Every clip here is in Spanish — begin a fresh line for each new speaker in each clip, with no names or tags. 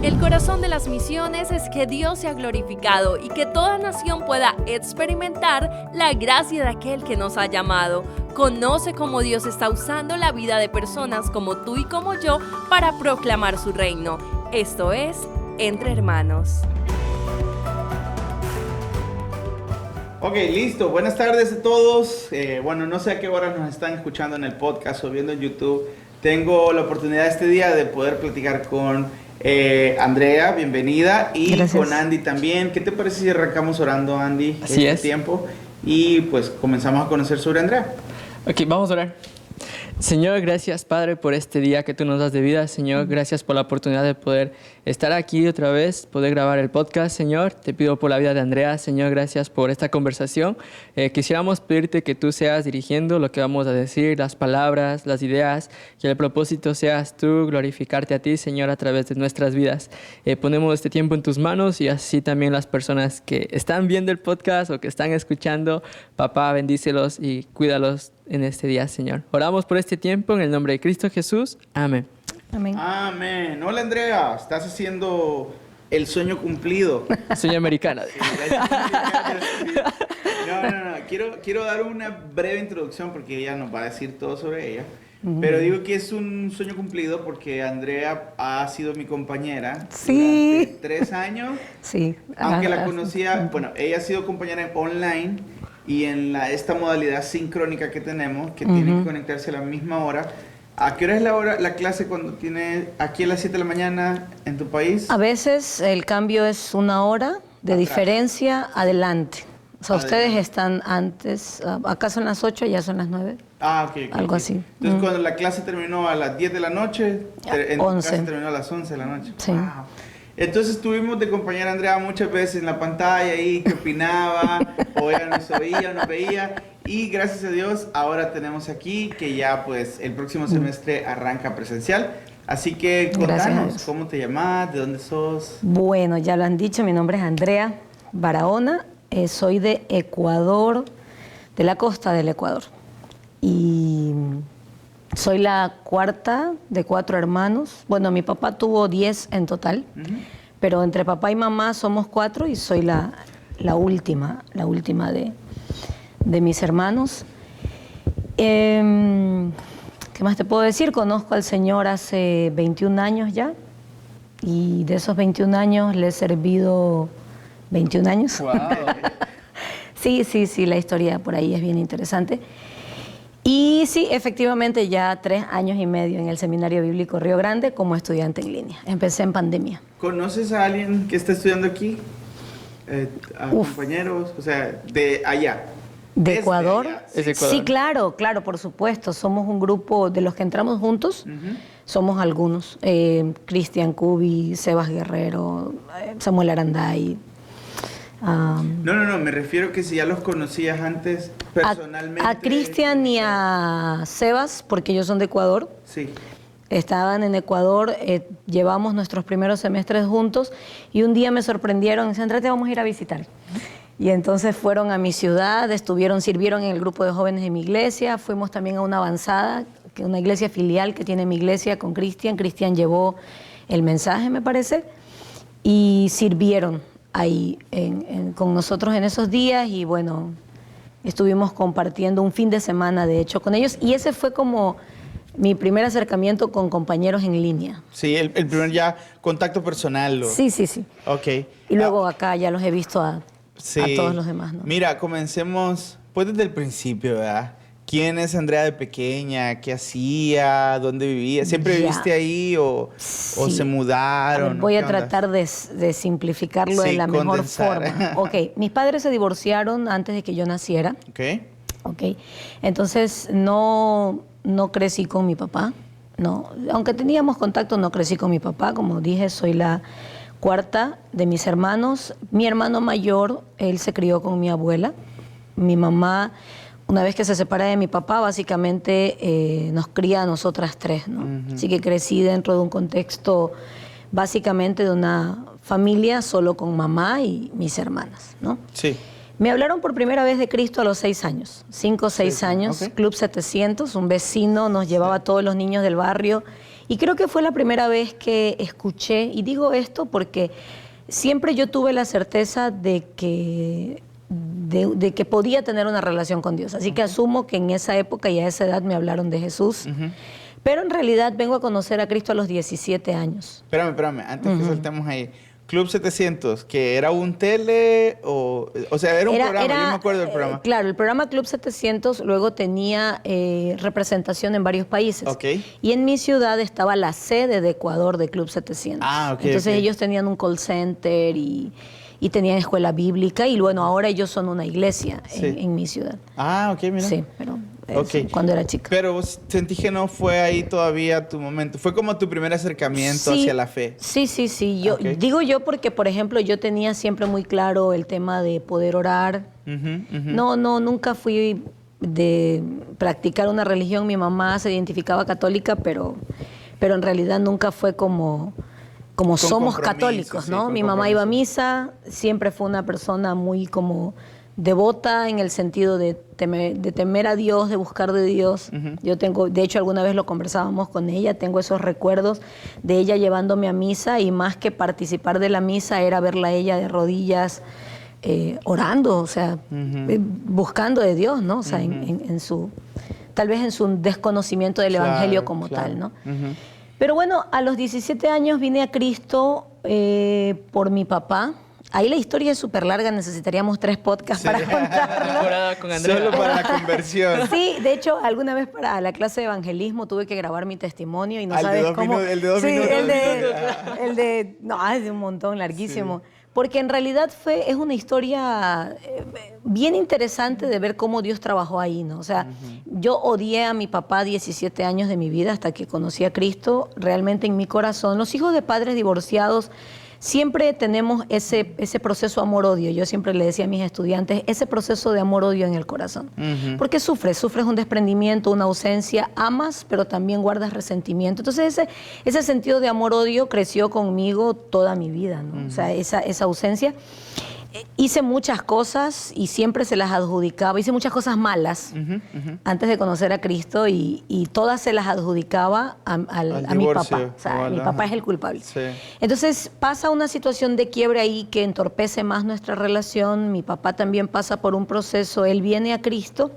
El corazón de las misiones es que Dios sea glorificado y que toda nación pueda experimentar la gracia de aquel que nos ha llamado. Conoce cómo Dios está usando la vida de personas como tú y como yo para proclamar su reino. Esto es Entre Hermanos.
Ok, listo. Buenas tardes a todos. No sé a qué hora nos están escuchando en el podcast o viendo en YouTube. Tengo la oportunidad este día de poder platicar con Andrea, bienvenida, y gracias. Con Andy también. ¿Qué te parece si arrancamos orando, Andy?
Así es.
Tiempo y pues comenzamos a conocer sobre Andrea.
Ok, vamos a orar. Señor, gracias, Padre, por este día que tú nos das de vida. Señor, gracias por la oportunidad de poder estar aquí otra vez, poder grabar el podcast. Señor, te pido por la vida de Andrea. Señor, gracias por esta conversación. Quisiéramos pedirte que tú seas dirigiendo lo que vamos a decir, las palabras, las ideas, que el propósito seas tú, glorificarte a ti, Señor, a través de nuestras vidas. Ponemos este tiempo en tus manos y así también las personas que están viendo el podcast o que están escuchando. Papá, bendícelos y cuídalos en este día, Señor. Oramos por este tiempo en el nombre de Cristo Jesús. Amén.
Amén.
Amén. Hola, Andrea. Estás haciendo el sueño cumplido.
Sueño americano.
No. Quiero dar una breve introducción porque ella nos va a decir todo sobre ella. Pero digo que es un sueño cumplido porque Andrea ha sido mi compañera durante 3 años.
Sí.
Aunque la conocía, ella ha sido compañera online y en esta modalidad sincrónica que tenemos, que tienen que conectarse a la misma hora. ¿A qué hora es la clase cuando tiene aquí a las 7 de la mañana en tu país?
A veces el cambio es 1 hora de diferencia adelante. O sea, ustedes están antes, acá son las 8, ya son las 9.
Ok.
Algo así.
Entonces, cuando la clase terminó a las 10 de la noche, en tu casa terminó a las 11 de la noche.
Sí.
Wow. Entonces estuvimos de compañera Andrea muchas veces en la pantalla ahí, que opinaba, o ella nos oía, nos veía, y gracias a Dios ahora tenemos aquí que ya pues el próximo semestre arranca presencial. Así que contanos, ¿cómo te llamas? ¿De dónde sos?
Bueno, ya lo han dicho, mi nombre es Andrea Barahona, soy de Ecuador, de la costa del Ecuador, y soy la cuarta de 4 hermanos. Bueno, mi papá tuvo 10 en total, pero entre papá y mamá somos 4 y soy la última de mis hermanos. ¿Qué más te puedo decir? Conozco al Señor hace 21 años ya, y de esos 21 años le he servido 21 años.
Wow.
Sí, la historia por ahí es bien interesante. Y sí, efectivamente ya 3 años y medio en el Seminario Bíblico Río Grande como estudiante en línea. Empecé en pandemia.
¿Conoces a alguien que está estudiando aquí? ¿A compañeros? O sea, de allá.
¿De Ecuador?
Allá,
sí. Es Ecuador.
Sí, claro, por supuesto. Somos un grupo de los que entramos juntos. Somos algunos. Cristian Cubi, Sebas Guerrero, Samuel Aranday.
No, me refiero que si ya los conocías antes personalmente.
A Cristian y a Sebas, porque ellos son de Ecuador.
Sí.
Estaban en Ecuador, llevamos nuestros primeros semestres juntos y un día me sorprendieron, dicen, Andrea, te vamos a ir a visitar. Y entonces fueron a mi ciudad, sirvieron en el grupo de jóvenes de mi iglesia, fuimos también a una avanzada, una iglesia filial que tiene mi iglesia con Cristian. Cristian llevó el mensaje, me parece, y sirvieron ahí con nosotros en esos días y bueno, estuvimos compartiendo un fin de semana de hecho con ellos y ese fue como mi primer acercamiento con compañeros en línea.
Sí, el primer ya contacto personal.
Sí.
Ok.
Y luego acá ya los he visto a todos los demás, ¿no?
Mira, comencemos pues desde el principio, ¿verdad? ¿Quién es Andrea de pequeña? ¿Qué hacía? ¿Dónde vivía? ¿Siempre viviste ahí o se mudaron?
A ver, voy a tratar de simplificarlo de la mejor forma. Ok, mis padres se divorciaron antes de que yo naciera. Ok. Entonces no crecí con mi papá. No, aunque teníamos contacto, no crecí con mi papá. Como dije, soy la cuarta de mis hermanos. Mi hermano mayor, él se crió con mi abuela. Mi mamá, una vez que se separa de mi papá, básicamente nos cría a nosotras 3, ¿no? Así que crecí dentro de un contexto básicamente de una familia solo con mamá y mis hermanas, ¿no?
Sí.
Me hablaron por primera vez de Cristo a los 6 años, 5 o 6 años,
Okay.
Club 700, un vecino nos llevaba a todos los niños del barrio Y creo que fue la primera vez que escuché, y digo esto porque siempre yo tuve la certeza de que podía tener una relación con Dios. Así que asumo que en esa época y a esa edad me hablaron de Jesús. Pero en realidad vengo a conocer a Cristo a los 17 años.
Espérame, antes que saltemos ahí. Club 700, que era un tele o sea, era un programa, yo me acuerdo del programa.
Claro, el programa Club 700 luego tenía representación en varios países.
Okay.
Y en mi ciudad estaba la sede de Ecuador de Club 700. Entonces ellos tenían un call center y tenían escuela bíblica y bueno, ahora ellos son una iglesia en mi ciudad.
Mira.
Sí, pero cuando era chica.
Pero vos sentí que no fue ahí todavía tu momento. Fue como tu primer acercamiento hacia la fe.
Sí. Digo yo porque, por ejemplo, yo tenía siempre muy claro el tema de poder orar. No, nunca fui de practicar una religión. Mi mamá se identificaba católica, pero en realidad nunca fue como somos católicos, ¿no? Mi mamá iba a misa, siempre fue una persona muy como devota en el sentido de temer a Dios, de buscar de Dios. Yo tengo, de hecho alguna vez lo conversábamos con ella, tengo esos recuerdos de ella llevándome a misa y más que participar de la misa era verla a ella de rodillas orando, o sea, buscando de Dios, ¿no? O sea, tal vez en su desconocimiento del evangelio como tal, ¿no? Pero bueno, a los 17 años vine a Cristo por mi papá. Ahí la historia es súper larga, necesitaríamos 3 podcasts para contarlo.
Solo para la conversión.
Sí, de hecho, alguna vez para la clase de evangelismo tuve que grabar mi testimonio y no sabes cómo...
El de 2 minutos.
No, es de un montón, larguísimo. Sí. Porque en realidad es una historia bien interesante de ver cómo Dios trabajó ahí, ¿no? O sea, yo odié a mi papá 17 años de mi vida hasta que conocí a Cristo. Realmente en mi corazón, los hijos de padres divorciados siempre tenemos ese proceso amor-odio. Yo siempre le decía a mis estudiantes, ese proceso de amor-odio en el corazón. Porque sufres un desprendimiento, una ausencia, amas, pero también guardas resentimiento. Entonces ese sentido de amor-odio creció conmigo toda mi vida, ¿no? O sea, esa ausencia. Hice muchas cosas y siempre se las adjudicaba. Hice muchas cosas malas antes de conocer a Cristo y todas se las adjudicaba a mi papá. O sea, mi papá es el culpable. Sí. Entonces pasa una situación de quiebre ahí que entorpece más nuestra relación. Mi papá también pasa por un proceso. Él viene a Cristo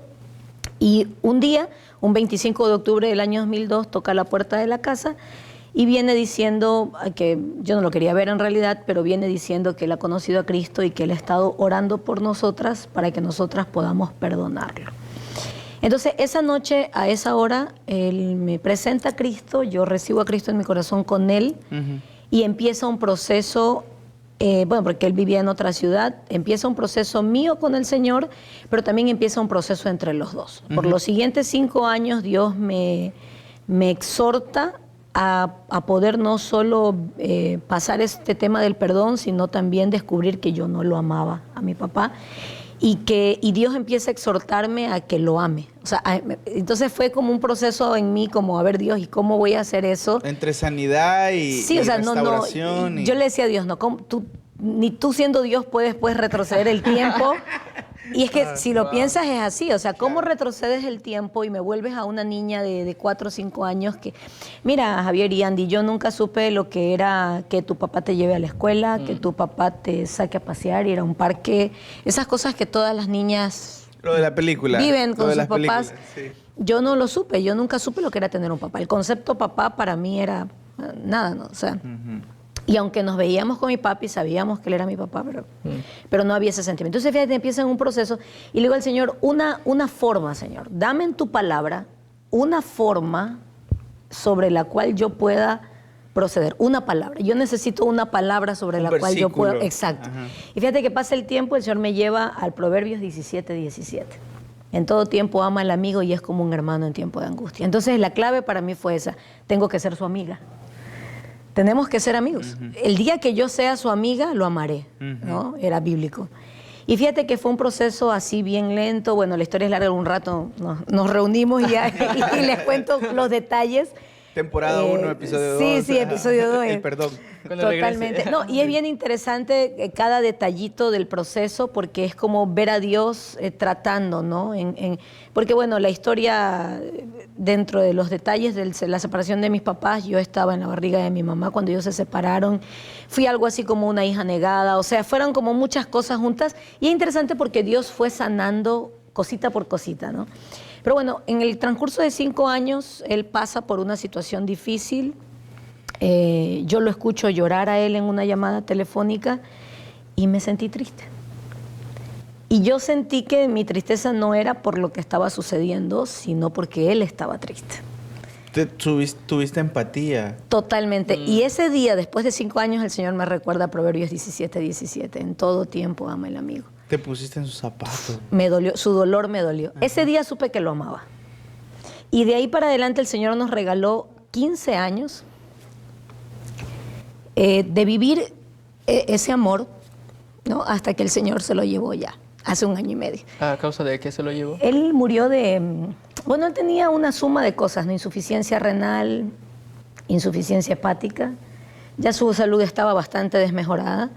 y un día, un 25 de octubre del año 2002, toca la puerta de la casa y viene diciendo, que yo no lo quería ver en realidad, pero viene diciendo que él ha conocido a Cristo y que él ha estado orando por nosotras para que nosotras podamos perdonarlo. Entonces, esa noche, a esa hora, él me presenta a Cristo, yo recibo a Cristo en mi corazón con él y empieza un proceso, porque él vivía en otra ciudad, empieza un proceso mío con el Señor, pero también empieza un proceso entre los dos. Por los siguientes 5 años, Dios me exhorta a poder no solo pasar este tema del perdón, sino también descubrir que yo no lo amaba a mi papá y Dios empieza a exhortarme a que lo ame. O sea, entonces fue como un proceso en mí, como, a ver, Dios, ¿y cómo voy a hacer eso?
Entre sanidad y restauración.
Yo le decía a Dios, no, ni tú siendo Dios puedes retroceder el tiempo. Y es que si lo piensas es así, o sea, ¿cómo retrocedes el tiempo y me vuelves a una niña de 4 o 5 años que... Mira, Javier y Andy, yo nunca supe lo que era que tu papá te lleve a la escuela, que tu papá te saque a pasear, ir a un parque, esas cosas que todas las niñas...
Lo de la película.
Viven con sus papás. Sí. Yo no lo supe, yo nunca supe lo que era tener un papá. El concepto papá para mí era nada, ¿no? O sea... Y aunque nos veíamos con mi papi, sabíamos que él era mi papá, pero no había ese sentimiento. Entonces, fíjate, empieza en un proceso y le digo al Señor, una forma, Señor, dame en tu palabra una forma sobre la cual yo pueda proceder. Una palabra. Yo necesito una palabra sobre la cual yo pueda... Exacto. Y fíjate que pasa el tiempo, el Señor me lleva al Proverbios 17:17. En todo tiempo ama al amigo y es como un hermano en tiempo de angustia. Entonces, la clave para mí fue esa. Tengo que ser su amiga. Tenemos que ser amigos. El día que yo sea su amiga, lo amaré, ¿no? Era bíblico. Y fíjate que fue un proceso así bien lento. Bueno, la historia es larga, un rato nos reunimos y les cuento los detalles.
Temporada 1, episodio 2.
Sí, episodio 2.
El perdón.
Totalmente. No, y es bien interesante cada detallito del proceso porque es como ver a Dios tratando, ¿no? Porque bueno, la historia dentro de los detalles de la separación de mis papás, yo estaba en la barriga de mi mamá cuando ellos se separaron. Fui algo así como una hija negada, o sea, fueron como muchas cosas juntas. Y es interesante porque Dios fue sanando cosita por cosita, ¿no? Pero bueno, en el transcurso de 5 años, él pasa por una situación difícil. Yo lo escucho llorar a él en una llamada telefónica y me sentí triste. Y yo sentí que mi tristeza no era por lo que estaba sucediendo, sino porque él estaba triste.
¿Tuviste empatía?
Totalmente. Y ese día, después de 5 años, el Señor me recuerda Proverbios 17:17. En todo tiempo ama el amigo.
Te pusiste en sus zapatos.
Me dolió, su dolor me dolió. Ajá. Ese día supe que lo amaba. Y de ahí para adelante el Señor nos regaló 15 años de vivir ese amor, ¿no? Hasta que el Señor se lo llevó ya, hace 1 año y medio.
¿A causa de qué se lo llevó?
Él murió bueno, él tenía una suma de cosas, ¿no? Insuficiencia renal, insuficiencia hepática. Ya su salud estaba bastante desmejorada,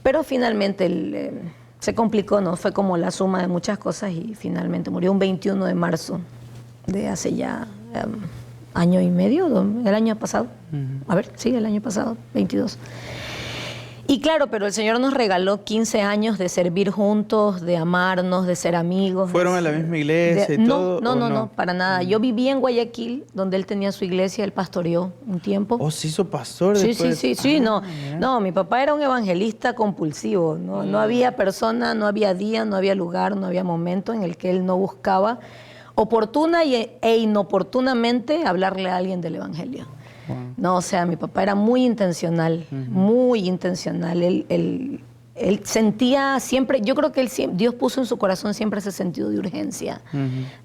pero finalmente se complicó, ¿no? Fue como la suma de muchas cosas y finalmente murió un 21 de marzo de hace ya 1 año y medio, el año pasado. A ver, sí, el año pasado, 22. Y claro, pero el Señor nos regaló 15 años de servir juntos, de amarnos, de ser amigos.
¿Fueron a la misma iglesia y todo?
No, para nada. Yo vivía en Guayaquil, donde él tenía su iglesia, él pastoreó un tiempo.
¿Oh, se hizo pastor después?
Sí, no, mi papá era un evangelista compulsivo. No había persona, no había día, no había lugar, no había momento en el que él no buscaba oportuna e inoportunamente hablarle a alguien del evangelio. No, o sea, mi papá era muy intencional, muy intencional. Él sentía siempre, yo creo que Dios puso en su corazón siempre ese sentido de urgencia,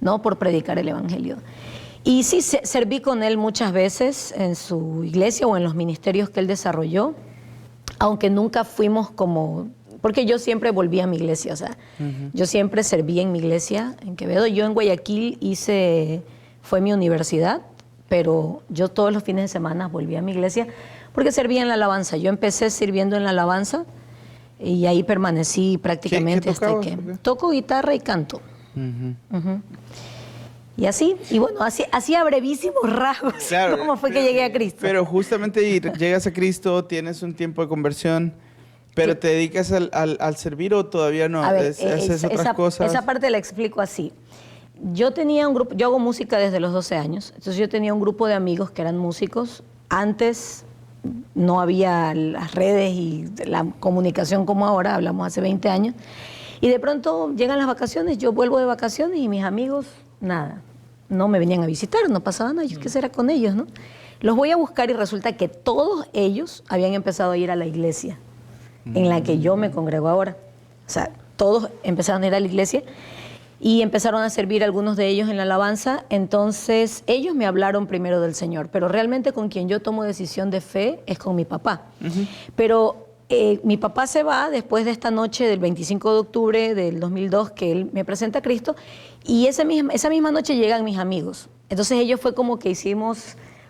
¿no? Por predicar el evangelio. Y sí, serví con él muchas veces en su iglesia o en los ministerios que él desarrolló, aunque nunca fuimos como... Porque yo siempre volví a mi iglesia, o sea, yo siempre serví en mi iglesia en Quevedo. Yo en Guayaquil fue mi universidad, pero yo todos los fines de semana volví a mi iglesia porque servía en la alabanza. Yo empecé sirviendo en la alabanza y ahí permanecí prácticamente hasta que... Toco guitarra y canto. Y así, y bueno, así a brevísimos rasgos, claro, cómo fue que llegué a Cristo.
Pero justamente llegas a Cristo, tienes un tiempo de conversión, pero ¿te dedicas al servir o todavía no?
A ver,
¿Haces otras cosas?
Esa parte la explico así. Yo tenía un grupo, yo hago música desde los 12 años, entonces yo tenía un grupo de amigos que eran músicos. Antes no había las redes y la comunicación como ahora, hablamos hace 20 años. Y de pronto llegan las vacaciones, yo vuelvo de vacaciones y mis amigos, nada, no me venían a visitar, no pasaba nada, yo qué será con ellos, ¿no? Los voy a buscar y resulta que todos ellos habían empezado a ir a la iglesia en la que yo me congrego ahora. O sea, todos empezaron a ir a la iglesia y empezaron a servir algunos de ellos en la alabanza. Entonces ellos me hablaron primero del Señor, pero realmente con quien yo tomo decisión de fe es con mi papá. Pero mi papá se va después de esta noche del 25 de octubre del 2002 que él me presenta a Cristo, y esa misma noche llegan mis amigos. Entonces ellos fue como que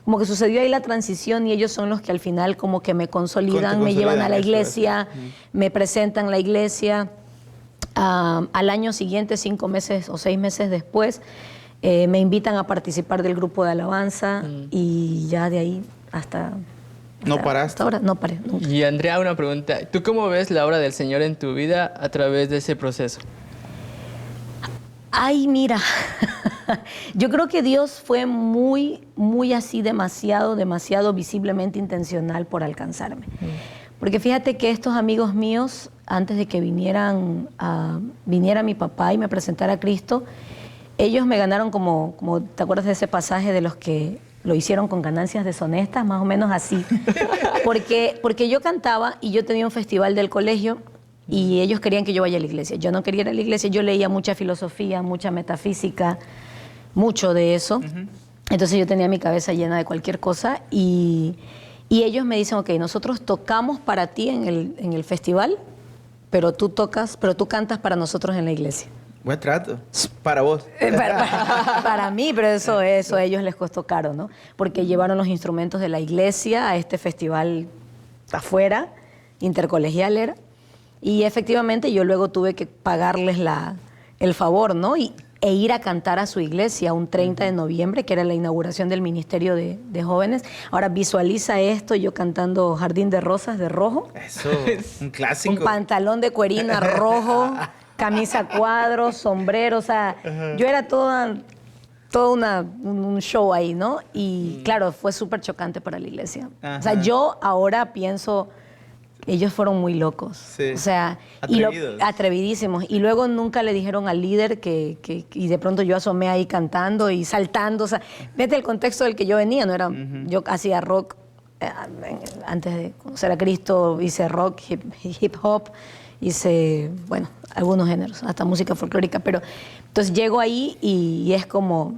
como que sucedió ahí la transición y ellos son los que al final como que me consolidan, me llevan a la iglesia, me presentan la iglesia. Al año siguiente, 5 meses o 6 meses después, me invitan a participar del grupo de alabanza y ya de ahí hasta
¿No paraste?
Hasta ahora no paré. Nunca.
Y Andrea, una pregunta. ¿Tú cómo ves la obra del Señor en tu vida a través de ese proceso?
Ay, mira, yo creo que Dios fue muy así, demasiado visiblemente intencional por alcanzarme. Porque fíjate que estos amigos míos, antes de que viniera mi papá y me presentara a Cristo, ellos me ganaron como, ¿te acuerdas de ese pasaje de los que lo hicieron con ganancias deshonestas? Más o menos así. Porque yo cantaba y yo tenía un festival del colegio y ellos querían que yo vaya a la iglesia. Yo no quería ir a la iglesia, yo leía mucha filosofía, mucha metafísica, mucho de eso. Entonces yo tenía mi cabeza llena de cualquier cosa y ellos me dicen, ok, nosotros tocamos para ti en el festival, pero tú cantas para nosotros en la iglesia.
Buen trato. Para vos.
Para mí, pero eso a ellos les costó caro, ¿no? Porque llevaron los instrumentos de la iglesia a este festival afuera, intercolegial era, y efectivamente yo luego tuve que pagarles el favor, ¿no? E ir a cantar a su iglesia un 30 de noviembre, que era la inauguración del Ministerio de Jóvenes. Ahora visualiza esto, yo cantando Jardín de Rosas de rojo.
Eso, un clásico.
Un pantalón de cuerina rojo, camisa cuadros, sombrero, o sea, yo era un show ahí, ¿no? Y claro, fue súper chocante para la iglesia.
Ajá.
O sea, yo ahora pienso, ellos fueron muy locos.
Sí.
O sea, atrevidísimos. Y luego nunca le dijeron al líder y de pronto yo asomé ahí cantando y saltando. O sea, vete el contexto del que yo venía, ¿no? Era, yo hacía rock, antes de conocer a Cristo, hice rock, hip hop, hice, bueno, algunos géneros, hasta música folclórica, pero entonces llego ahí y es como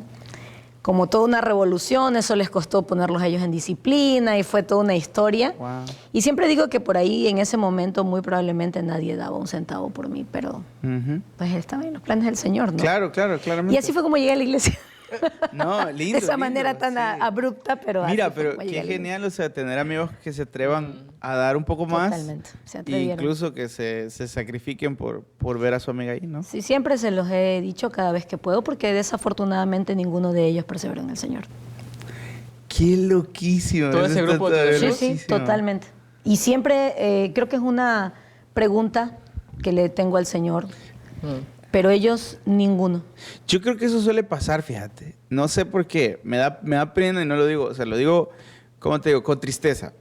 toda una revolución. Eso les costó ponerlos a ellos en disciplina y fue toda una historia.
Wow.
Y siempre digo que por ahí en ese momento muy probablemente nadie daba un centavo por mí, pero pues estaba en los planes del Señor, ¿no?
Claro, claramente.
Y así fue como llegué a la iglesia.
No, lindo.
De esa manera tan
sí.
Abrupta, pero
mira, pero qué genial, o sea, tener amigos que se atrevan a dar un poco más.
Totalmente, se
E
atrevieron.
incluso que se sacrifiquen por ver a su amiga ahí, ¿no?
Sí, siempre se los he dicho cada vez que puedo, porque desafortunadamente ninguno de ellos perseveró en el Señor.
Qué loquísimo.
Todo ese grupo de...
Sí, totalmente. Y siempre creo que es una pregunta que le tengo al Señor, pero ellos ninguno.
Yo creo que eso suele pasar, fíjate. No sé por qué. Me da pena y no lo digo. O sea, lo digo, ¿cómo te digo? Con tristeza.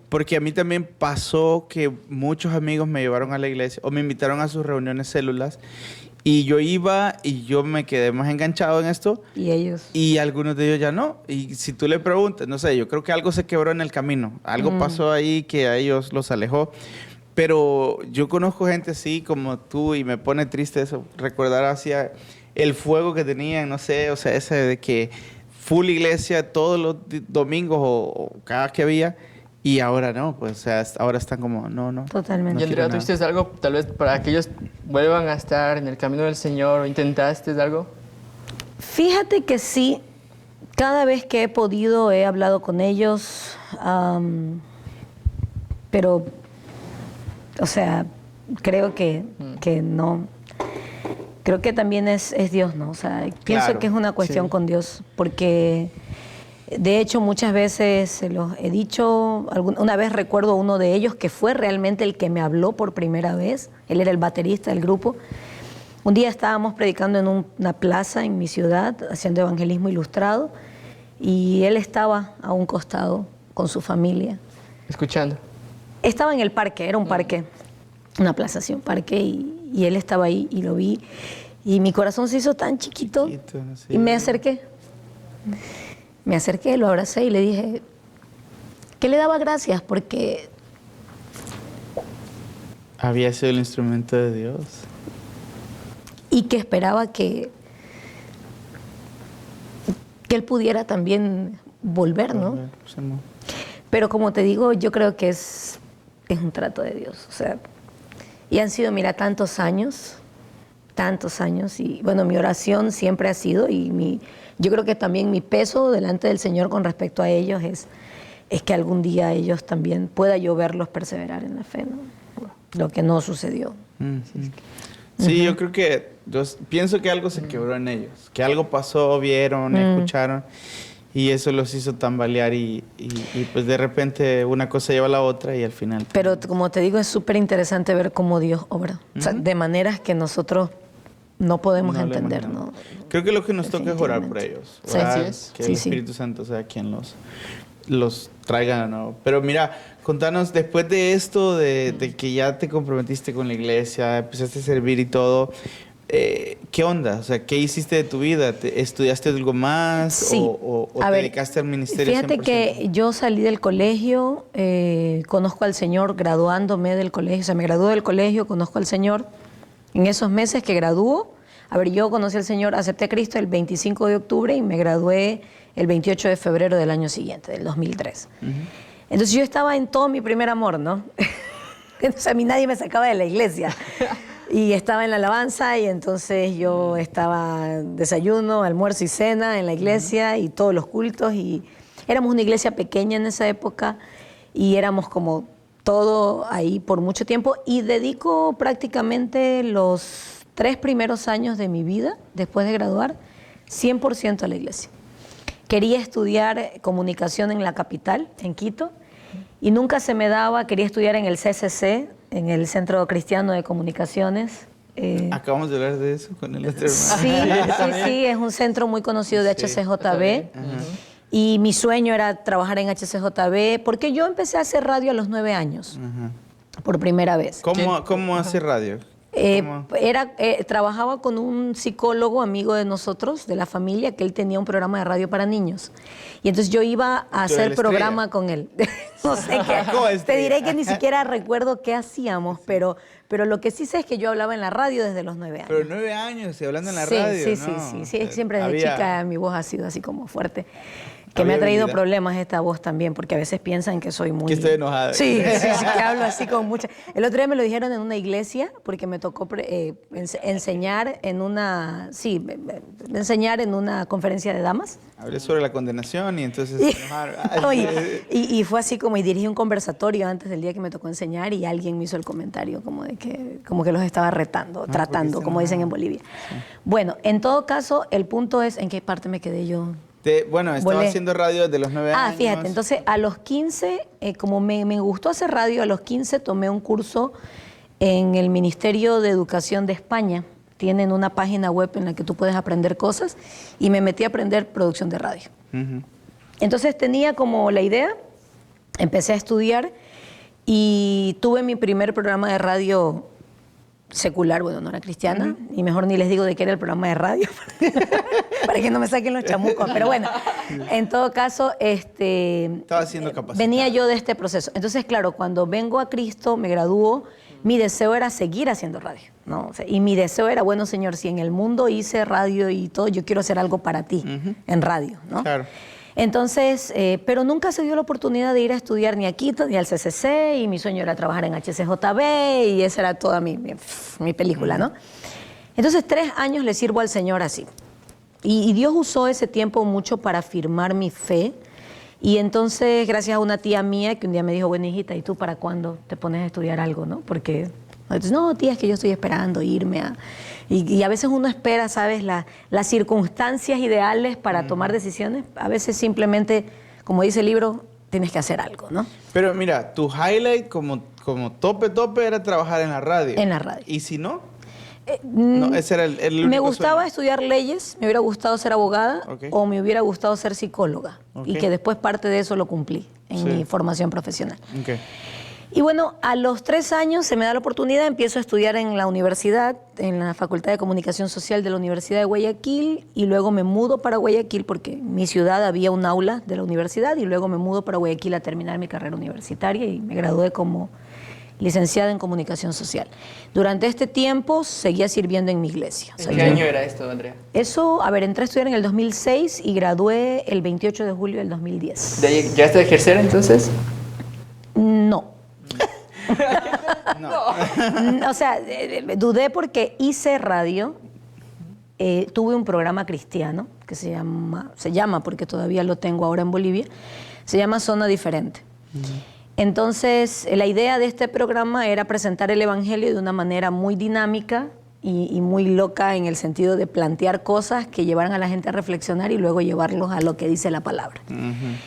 Porque a mí también pasó que muchos amigos me llevaron a la iglesia o me invitaron a sus reuniones células y yo iba y yo me quedé más enganchado en esto.
Y ellos.
Y algunos de ellos ya no. Y si tú le preguntas, no sé, yo creo que algo se quebró en el camino. Algo pasó ahí que a ellos los alejó. Pero yo conozco gente así como tú y me pone triste eso, recordar hacia el fuego que tenían, no sé, o sea, ese de que full iglesia todos los domingos o cada que había y ahora no, pues, o sea, ahora están como, no.
Totalmente.
Y Andrea, ¿tú hiciste algo tal vez para que ellos vuelvan a estar en el camino del Señor o intentaste algo?
Fíjate que sí, cada vez que he podido he hablado con ellos, pero... O sea, creo que no. Creo que también es Dios, ¿no? O sea, pienso que es una cuestión con Dios, porque de hecho muchas veces se los he dicho. Una vez recuerdo a uno de ellos que fue realmente el que me habló por primera vez. Él era el baterista del grupo. Un día estábamos predicando en una plaza en mi ciudad, haciendo evangelismo ilustrado, y él estaba a un costado con su familia.
Escuchando.
Estaba en el parque, era un parque, una plaza, sí, un parque, y él estaba ahí y lo vi. Y mi corazón se hizo tan chiquito
Sí.
y me acerqué. Me acerqué, lo abracé y le dije que le daba gracias porque...
Había sido el instrumento de Dios.
Y que esperaba que él pudiera también volver, ¿no? Pero como te digo, yo creo que es un trato de Dios. O sea, y han sido, mira, tantos años, y bueno, mi oración siempre ha sido, yo creo que también mi peso delante del Señor con respecto a ellos es que algún día ellos también pueda yo verlos perseverar en la fe, ¿no? Lo que no sucedió.
Sí, yo creo que, pienso que algo se quebró en ellos, que algo pasó, vieron, escucharon. Y eso los hizo tambalear y pues de repente una cosa lleva a la otra y al final...
Pero como te digo, es súper interesante ver cómo Dios obra. O sea, de maneras que nosotros no podemos entender, ¿no?
Creo que lo que nos toca es orar por ellos.
Sí,
Orar,
así es.
que el Espíritu Santo sea quien los traiga, ¿no? Pero mira, contanos, después de esto, de que ya te comprometiste con la iglesia, empezaste a servir y todo... ¿qué onda? O sea, ¿qué hiciste de tu vida? ¿Estudiaste algo más?
Sí.
¿O te dedicaste al ministerio?
Fíjate
100%?
que yo salí del colegio, conozco al Señor graduándome del colegio, o sea, me gradué del colegio, conozco al Señor. En esos meses que gradúo, yo conocí al Señor, acepté a Cristo el 25 de octubre y me gradué el 28 de febrero del año siguiente, del 2003. Entonces yo estaba en todo mi primer amor, ¿no? Entonces a mí nadie me sacaba de la iglesia. Y estaba en la alabanza y entonces yo estaba desayuno, almuerzo y cena en la iglesia y todos los cultos. Y éramos una iglesia pequeña en esa época y éramos como todo ahí por mucho tiempo. Y dedico prácticamente los 3 primeros años de mi vida, después de graduar, 100% a la iglesia. Quería estudiar comunicación en la capital, en Quito, y nunca se me daba. Quería estudiar en el CCC, en el Centro Cristiano de Comunicaciones.
Acabamos de hablar de eso con el otro hermano.
Sí, es un centro muy conocido de HCJB. Y mi sueño era trabajar en HCJB, porque yo empecé a hacer radio a los 9 años, por primera vez.
¿Cómo hace radio?
Trabajaba con un psicólogo amigo de nosotros, de la familia, que él tenía un programa de radio para niños. Y entonces yo iba a hacer programa con él. No sé qué. Te diré que ni siquiera recuerdo qué hacíamos, pero lo que sí sé es que yo hablaba en la radio desde los 9 años.
Pero 9 años y hablando en la radio, ¿no?
Sí. Siempre desde chica mi voz ha sido así como fuerte. Que me ha traído problemas esta voz también, porque a veces piensan que soy muy...
Que estoy enojada.
Sí, que hablo así con mucha... El otro día me lo dijeron en una iglesia, porque me tocó enseñar en una... Sí, enseñar en una conferencia de damas.
Hablé sobre la condenación y entonces...
y fue así como, y dirigí un conversatorio antes del día que me tocó enseñar y alguien me hizo el comentario como que los estaba retando, tratando, como dicen en Bolivia. Sí. Bueno, en todo caso, el punto es, ¿en qué parte me quedé yo?
Estaba haciendo radio desde los 9 años.
Fíjate, entonces a los 15, como me gustó hacer radio, a los 15 tomé un curso en el Ministerio de Educación de España. Tienen una página web en la que tú puedes aprender cosas y me metí a aprender producción de radio. Entonces tenía como la idea, empecé a estudiar y tuve mi primer programa de radio secular, bueno, no era cristiana, y mejor ni les digo de qué era el programa de radio, para que no me saquen los chamucos, pero bueno, en todo caso,
estaba siendo capaz.
Venía yo de este proceso. Entonces, claro, cuando vengo a Cristo, me gradúo, mi deseo era seguir haciendo radio, ¿no? O sea, y mi deseo era, bueno, Señor, si en el mundo hice radio y todo, yo quiero hacer algo para ti, en radio, ¿no? Claro. Entonces, pero nunca se dio la oportunidad de ir a estudiar ni a Quito ni al CCC, y mi sueño era trabajar en HCJB y esa era toda mi película, ¿no? Entonces 3 años le sirvo al Señor así. Y Dios usó ese tiempo mucho para afirmar mi fe. Y entonces, gracias a una tía mía que un día me dijo, bueno, hijita, ¿y tú para cuándo te pones a estudiar algo, no? Porque, entonces, no, tía, es que yo estoy esperando irme a... Y a veces uno espera, ¿sabes? Las circunstancias ideales para tomar decisiones. A veces simplemente, como dice el libro, tienes que hacer algo, ¿no?
Pero mira, tu highlight como tope era trabajar en la radio.
En la radio.
¿Y si no? No, ese era el único
me gustaba
sueño.
Estudiar leyes, me hubiera gustado ser abogada, o me hubiera gustado ser psicóloga. Y que después parte de eso lo cumplí en mi formación profesional. Y bueno, a los 3 años se me da la oportunidad, empiezo a estudiar en la universidad, en la Facultad de Comunicación Social de la Universidad de Guayaquil, y luego me mudo para Guayaquil porque en mi ciudad había un aula de la universidad, y luego me mudo para Guayaquil a terminar mi carrera universitaria y me gradué como licenciada en Comunicación Social. Durante este tiempo seguía sirviendo en mi iglesia.
¿En qué año era esto, Andrea?
Eso, entré a estudiar en el 2006 y gradué el 28 de julio del 2010.
¿De ahí llegaste a ejercer entonces?
No. O sea, dudé porque hice radio, tuve un programa cristiano que se llama porque todavía lo tengo ahora en Bolivia, se llama Zona Diferente. Entonces, la idea de este programa era presentar el evangelio de una manera muy dinámica y muy loca, en el sentido de plantear cosas que llevaran a la gente a reflexionar y luego llevarlos a lo que dice la palabra.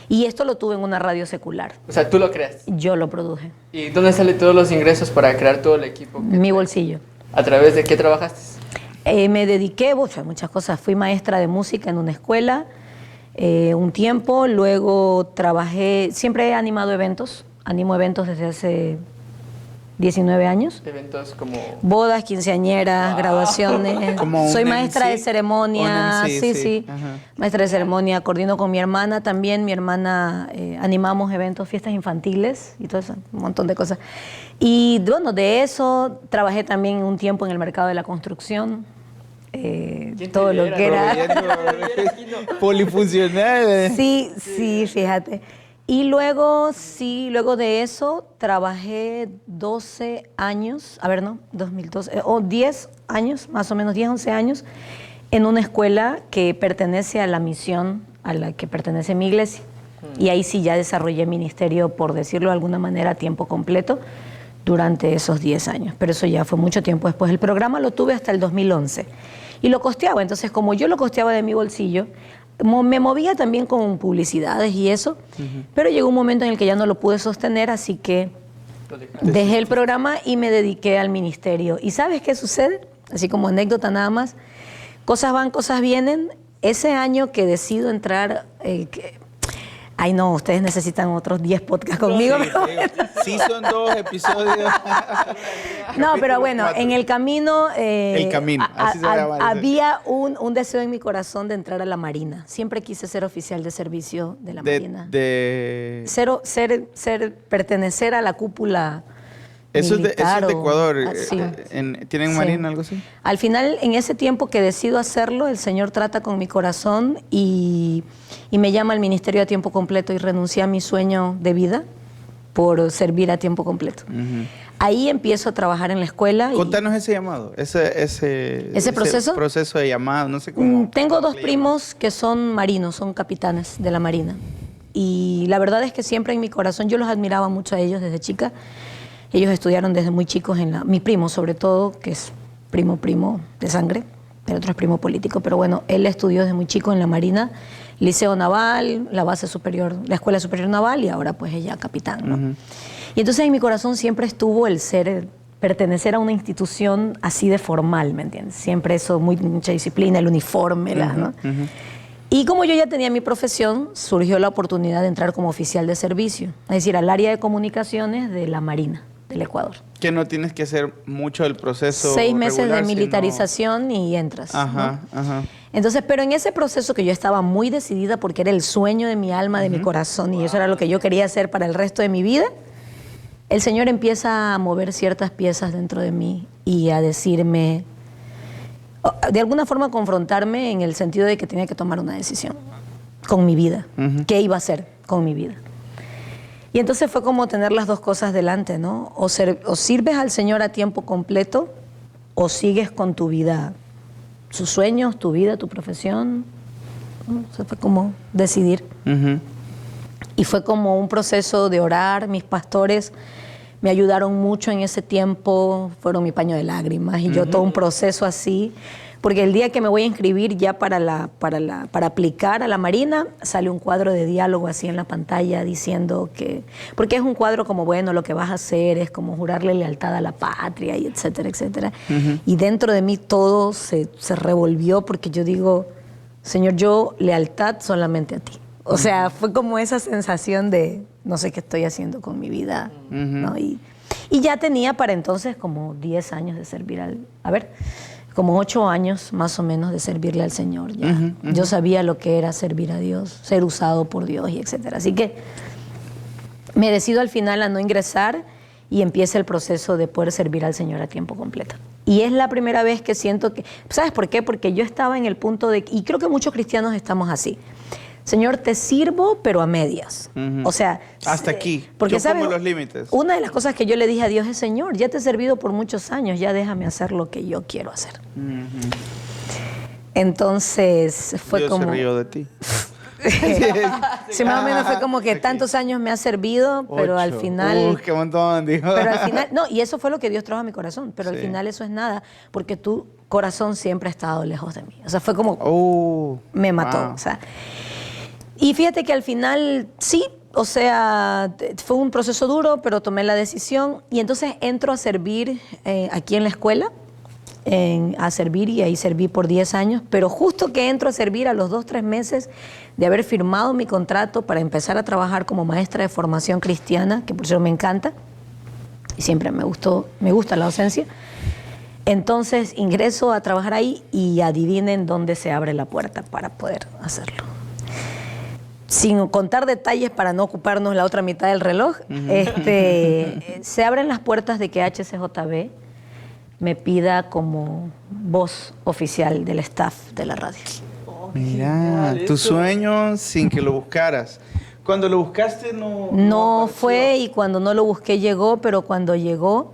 Y esto lo tuve en una radio secular.
O sea, ¿tú lo creaste?
Yo lo produje.
¿Y dónde salen todos los ingresos para crear todo el equipo?
Mi bolsillo.
¿A través de qué trabajaste?
Me dediqué a muchas cosas. Fui maestra de música en una escuela un tiempo, luego trabajé, siempre he animado eventos, animo eventos desde hace 19 años.
Eventos como...
bodas, quinceañeras, graduaciones. Soy maestra de ceremonia. Sí. Maestra de ceremonia. Coordino con mi hermana también. Mi hermana animamos eventos, fiestas infantiles y todo eso, un montón de cosas. Y bueno, de eso trabajé también un tiempo en el mercado de la construcción. Todo lo que era...
Polifuncional.
Sí, fíjate. Y luego, luego de eso, trabajé 12 años, 2012, 10 años, más o menos 10, 11 años, en una escuela que pertenece a la misión a la que pertenece mi iglesia. Y ahí sí ya desarrollé ministerio, por decirlo de alguna manera, a tiempo completo durante esos 10 años. Pero eso ya fue mucho tiempo después. El programa lo tuve hasta el 2011 y lo costeaba. Entonces, como yo lo costeaba de mi bolsillo, me movía también con publicidades y eso, pero llegó un momento en el que ya no lo pude sostener, así que dejé el programa y me dediqué al ministerio. ¿Y sabes qué sucede? Así como anécdota nada más, cosas van, cosas vienen. Ese año que decido entrar... Ay, no, ustedes necesitan otros 10 podcasts conmigo.
Sí, son 2 episodios.
No, pero bueno, 4. En el camino,
así se llama,
había un deseo en mi corazón de entrar a la Marina. Siempre quise ser oficial de servicio de la Marina. Pertenecer a la cúpula.
Eso es de Ecuador.
Sí.
¿Tienen Marina algo así?
Al final, en ese tiempo que decido hacerlo, el Señor trata con mi corazón y me llama al ministerio a tiempo completo y renuncié a mi sueño de vida por servir a tiempo completo. Ahí empiezo a trabajar en la escuela.
Contanos ese llamado, ese
proceso.
Proceso de llamado, no sé cómo.
Tengo 2 primos que son marinos, son capitanes de la Marina. Y la verdad es que siempre en mi corazón, yo los admiraba mucho a ellos desde chica. Ellos estudiaron desde muy chicos mi primo sobre todo, que es primo de sangre, el otro es primo político, pero bueno, él estudió desde muy chico en la Marina, Liceo Naval, la Escuela Superior Naval, y ahora pues ella capitán, ¿no? Y entonces en mi corazón siempre estuvo el pertenecer a una institución así de formal, ¿me entiendes? Siempre eso, mucha disciplina, el uniforme, ¿no? Y como yo ya tenía mi profesión, surgió la oportunidad de entrar como oficial de servicio, es decir, al área de comunicaciones de la Marina del Ecuador.
Que no tienes que hacer mucho del proceso
6 meses
regular,
de militarización y entras.
Ajá.
Entonces, pero en ese proceso que yo estaba muy decidida porque era el sueño de mi alma, de mi corazón, y eso era lo que yo quería hacer para el resto de mi vida, el Señor empieza a mover ciertas piezas dentro de mí y a decirme, de alguna forma confrontarme en el sentido de que tenía que tomar una decisión con mi vida. ¿Qué iba a hacer con mi vida? Y entonces fue como tener las 2 cosas delante, ¿no? O sirves al Señor a tiempo completo o sigues con tu vida, sus sueños, tu vida, tu profesión. ¿No? O sea, fue como decidir. Y fue como un proceso de orar. Mis pastores me ayudaron mucho en ese tiempo, fueron mi paño de lágrimas y yo todo un proceso así. Porque el día que me voy a inscribir ya para aplicar a la Marina, sale un cuadro de diálogo así en la pantalla diciendo que... Porque es un cuadro como, bueno, lo que vas a hacer es como jurarle lealtad a la patria y etcétera, etcétera. Y dentro de mí todo se revolvió porque yo digo, Señor, yo lealtad solamente a ti. O sea, fue como esa sensación de no sé qué estoy haciendo con mi vida, ¿no? Y ya tenía para entonces como 10 años de servir como 8 años más o menos de servirle al Señor. Ya. Yo sabía lo que era servir a Dios, ser usado por Dios y etcétera. Así que me decido al final a no ingresar y empieza el proceso de poder servir al Señor a tiempo completo. Y es la primera vez que siento que... ¿Sabes por qué? Porque yo estaba en el punto de... Y creo que muchos cristianos estamos así. Señor, te sirvo, pero a medias. O sea...
Hasta aquí.
Porque,
yo
¿sabes?
pongo los límites.
Una de las cosas que yo le dije a Dios es, Señor, ya te he servido por muchos años, ya déjame hacer lo que yo quiero hacer. Entonces fue
Dios
como...
se rió de ti.
Sí, más o menos fue como que tantos años me ha servido, pero al final...
qué montón, dijo.
Pero al final... No, y eso fue lo que Dios trajo a mi corazón, pero al final eso es nada, porque tu corazón siempre ha estado lejos de mí. O sea, fue como... me mató,
wow.
O sea... Y fíjate que al final sí, o sea, fue un proceso duro, pero tomé la decisión y entonces entro a servir aquí en la escuela, a servir, y ahí serví por 10 años, pero justo que entro a servir a los 2-3 meses de haber firmado mi contrato para empezar a trabajar como maestra de formación cristiana, que por eso me encanta y siempre me gusta la docencia. Entonces ingreso a trabajar ahí y adivinen dónde se abre la puerta para poder hacerlo. Sin contar detalles para no ocuparnos la otra mitad del reloj, se abren las puertas de que HCJB me pida como voz oficial del staff de la radio.
Mira, tu sueño sin que lo buscaras. Cuando lo buscaste no...
No fue, y cuando no lo busqué llegó, pero cuando llegó...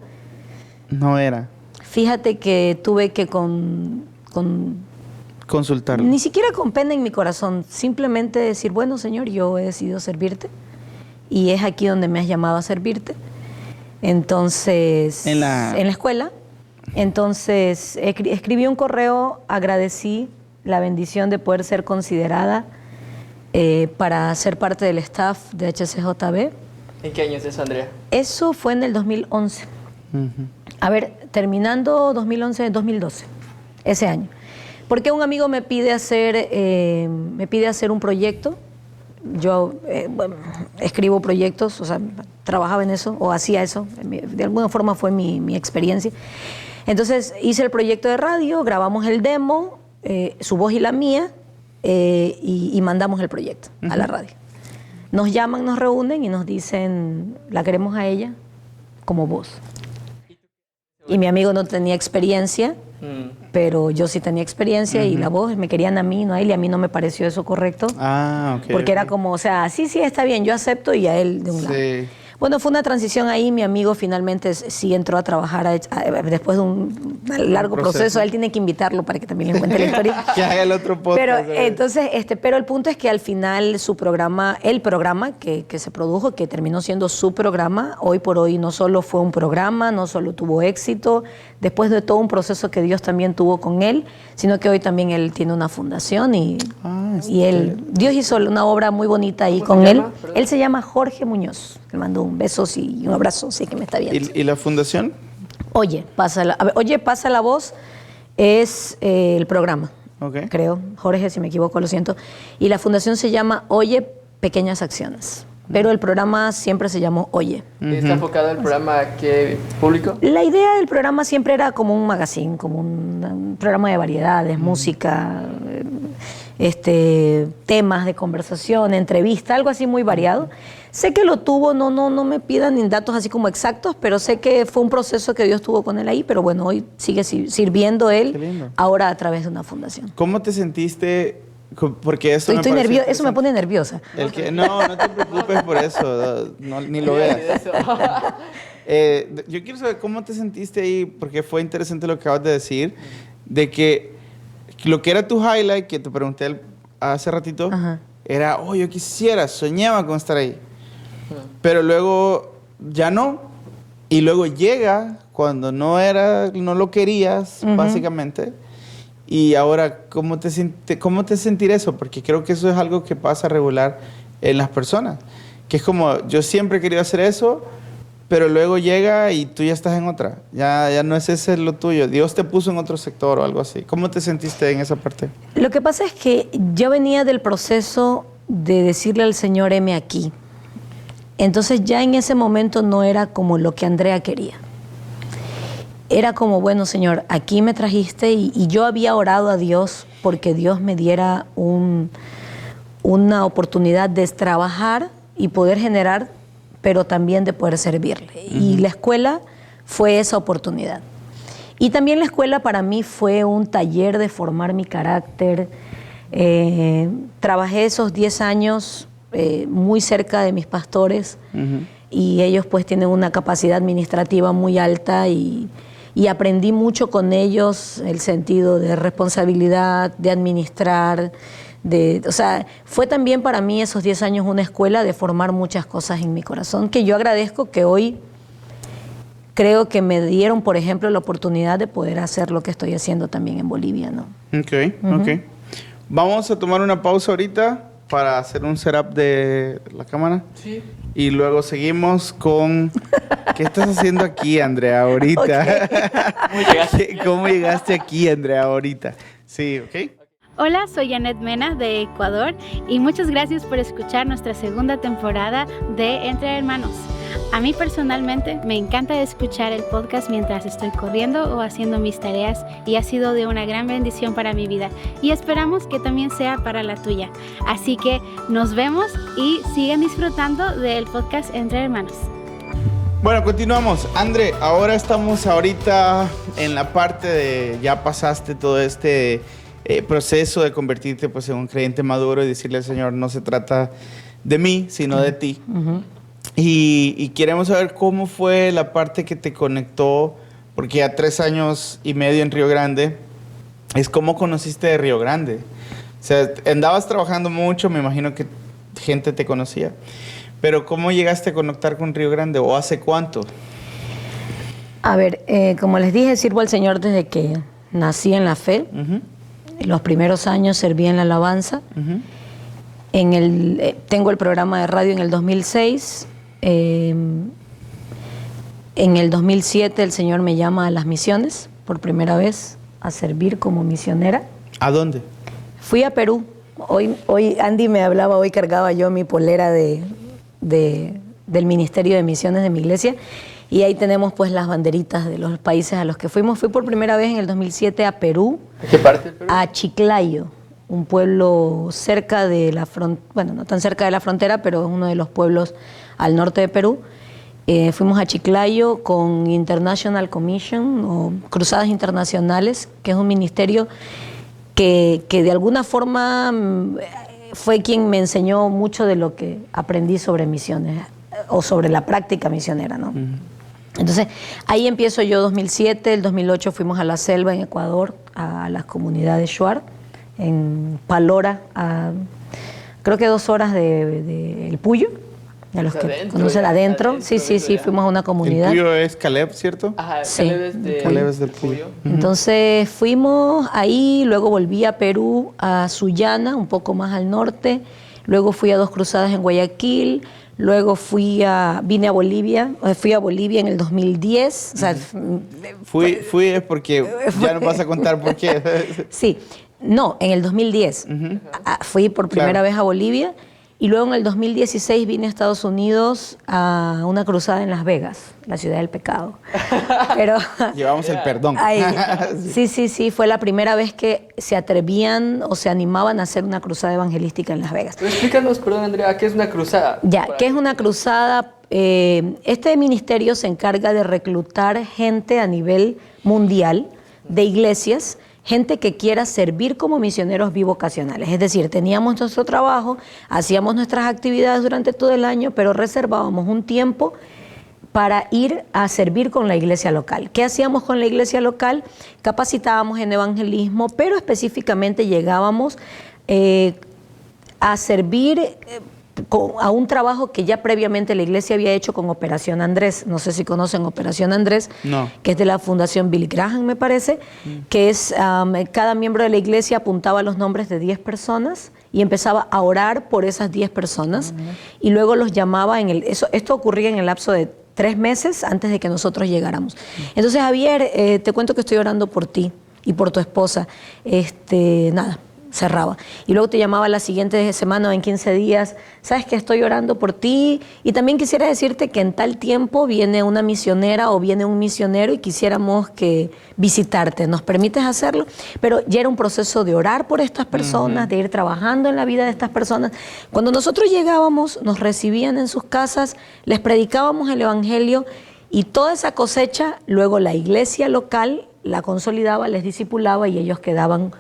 No era.
Fíjate que tuve que
consultarlo.
Ni siquiera con pena en mi corazón, simplemente decir, bueno, Señor, yo he decidido servirte y es aquí donde me has llamado a servirte. Entonces, en la escuela. Entonces, escribí un correo, agradecí la bendición de poder ser considerada para ser parte del staff de HCJB.
¿En qué año es eso, Andrea?
Eso fue en el 2011. A ver, terminando 2011, 2012, ese año. Porque un amigo me pide hacer un proyecto. Yo escribo proyectos, o sea, trabajaba en eso o hacía eso. De alguna forma fue mi experiencia. Entonces hice el proyecto de radio, grabamos el demo, su voz y la mía, y mandamos el proyecto a la radio. Nos llaman, nos reúnen y nos dicen, la queremos a ella como voz. Y mi amigo no tenía experiencia, pero yo sí tenía experiencia y la voz, me querían a mí, no a él, y a mí no me pareció eso correcto. Porque era como, o sea, sí, está bien, yo acepto, y a él de un lado. Bueno, fue una transición ahí. Mi amigo finalmente sí entró a trabajar después de un largo proceso. Él tiene que invitarlo para que también le cuente la historia.
Que haga el otro podcast.
Pero, entonces, pero el punto es que al final el programa que se produjo, que terminó siendo su programa, hoy por hoy no solo fue un programa, no solo tuvo éxito, después de todo un proceso que Dios también tuvo con él, sino que hoy también él tiene una fundación y Dios hizo una obra muy bonita ahí con él. Él se llama Jorge Muñoz. Le mando un beso y un abrazo, sí que me está viendo.
¿Y la fundación?
Oye, pasa la voz es el programa, creo. Jorge, si me equivoco, lo siento. Y la fundación se llama Oye, Pequeñas Acciones. Pero el programa siempre se llamó Oye.
¿Está enfocado el programa a qué público?
La idea del programa siempre era como un magazine, como un programa de variedades, música, temas de conversación, entrevista, algo así muy variado. Sé que lo tuvo, no me pidan ni datos así como exactos, pero sé que fue un proceso que Dios tuvo con él ahí, pero bueno, hoy sigue sirviendo él, ahora a través de una fundación.
¿Cómo te sentiste? Porque estoy
nerviosa, eso me pone nerviosa.
No te preocupes por eso, ni lo veas. Yo quiero saber cómo te sentiste ahí, porque fue interesante lo que acabas de decir, de que lo que era tu highlight, que te pregunté hace ratito, era, yo quisiera, soñaba con estar ahí. Pero luego ya no, y luego llega cuando no lo querías, básicamente. Y ahora, ¿cómo te sentir eso? Porque creo que eso es algo que pasa regular en las personas. Que es como, yo siempre he querido hacer eso, pero luego llega y tú ya estás en otra. Ya no es ese lo tuyo. Dios te puso en otro sector o algo así. ¿Cómo te sentiste en esa parte?
Lo que pasa es que yo venía del proceso de decirle al Señor, heme aquí. Entonces ya en ese momento no era como lo que Andrea quería. Era como, bueno, Señor, aquí me trajiste y yo había orado a Dios porque Dios me diera una oportunidad de trabajar y poder generar, pero también de poder servirle. Y la escuela fue esa oportunidad. Y también la escuela para mí fue un taller de formar mi carácter. Trabajé esos 10 años muy cerca de mis pastores y ellos pues tienen una capacidad administrativa muy alta y aprendí mucho con ellos el sentido de responsabilidad, de administrar, o sea, fue también para mí esos 10 años una escuela de formar muchas cosas en mi corazón, que yo agradezco que hoy creo que me dieron, por ejemplo, la oportunidad de poder hacer lo que estoy haciendo también en Bolivia, ¿no?
Ok. Vamos a tomar una pausa ahorita para hacer un setup de la cámara. Sí. Y luego seguimos con... ¿Qué estás haciendo aquí, Andrea, ahorita? ¿Cómo llegaste aquí, Andrea, ahorita? Sí, ¿ok?
Hola, soy Janet Mena de Ecuador y muchas gracias por escuchar nuestra segunda temporada de Entre Hermanos. A mí personalmente me encanta escuchar el podcast mientras estoy corriendo o haciendo mis tareas y ha sido de una gran bendición para mi vida y esperamos que también sea para la tuya. Así que nos vemos y sigan disfrutando del podcast Entre Hermanos.
Bueno, continuamos. André, ahora estamos ahorita en la parte de ya pasaste todo este proceso de convertirte pues en un creyente maduro y decirle al Señor, no se trata de mí, sino de ti. Y queremos saber cómo fue la parte que te conectó, porque ya 3 años y medio en Río Grande, es cómo conociste de Río Grande. O sea, andabas trabajando mucho, me imagino que gente te conocía, pero ¿cómo llegaste a conectar con Río Grande o hace cuánto?
A ver, como les dije, sirvo al Señor desde que nací en la fe. En los primeros años serví en la alabanza. Tengo el programa de radio en el 2006. En el 2007 el Señor me llama a las misiones por primera vez a servir como misionera.
¿A dónde?
Fui a Perú. Hoy Andy me hablaba, hoy cargaba yo mi polera del Ministerio de Misiones de mi iglesia, y ahí tenemos pues las banderitas de los países a los que fuimos. Fui por primera vez en el 2007 a Perú.
¿A qué parte del Perú?
A Chiclayo, un pueblo cerca de la frontera, bueno, no tan cerca de la frontera, pero es uno de los pueblos al norte de Perú. Fuimos a Chiclayo con International Commission o Cruzadas Internacionales, que es un ministerio que de alguna forma fue quien me enseñó mucho de lo que aprendí sobre misiones o sobre la práctica misionera, ¿no? Entonces, ahí empiezo yo 2007, el 2008 fuimos a la selva en Ecuador, a las comunidades Shuar, en Palora, creo que 2 horas de El Puyo, a los que conocen adentro. Sí, fuimos a una comunidad.
El Puyo es Caleb, ¿cierto?
Ajá,
sí.
Caleb es del Puyo.
Entonces fuimos ahí, luego volví a Perú, a Sullana, un poco más al norte, luego fui a 2 cruzadas en Guayaquil, luego fui a Bolivia en el 2010. O sea,
fui es porque ya no vas a contar por qué.
Sí, no, en el 2010 fui por primera vez a Bolivia, y luego en el 2016 vine a Estados Unidos a una cruzada en Las Vegas, la ciudad del pecado. Pero
llevamos el perdón.
Sí, fue la primera vez que se atrevían o se animaban a hacer una cruzada evangelística en Las Vegas.
Pero explícanos, perdón Andrea, ¿qué es una cruzada?
Ya, ¿qué es una cruzada? Este ministerio se encarga de reclutar gente a nivel mundial de iglesias, gente que quiera servir como misioneros bivocacionales. Es decir, teníamos nuestro trabajo, hacíamos nuestras actividades durante todo el año, pero reservábamos un tiempo para ir a servir con la iglesia local. ¿Qué hacíamos con la iglesia local? Capacitábamos en evangelismo, pero específicamente llegábamos a servir a un trabajo que ya previamente la iglesia había hecho con Operación Andrés. No sé si conocen Operación Andrés,
no.
Que es de la Fundación Billy Graham, me parece, que es cada miembro de la iglesia apuntaba los nombres de 10 personas y empezaba a orar por esas 10 personas y luego los llamaba esto ocurría en el lapso de 3 meses antes de que nosotros llegáramos. Entonces, Javier, te cuento que estoy orando por ti y por tu esposa. Nada, cerraba. Y luego te llamaba la siguiente semana o en 15 días, sabes que estoy orando por ti y también quisiera decirte que en tal tiempo viene una misionera o viene un misionero y quisiéramos que visitarte, ¿nos permites hacerlo? Pero ya era un proceso de orar por estas personas, de ir trabajando en la vida de estas personas. Cuando nosotros llegábamos, nos recibían en sus casas, les predicábamos el evangelio y toda esa cosecha, luego la iglesia local la consolidaba, les discipulaba y ellos quedaban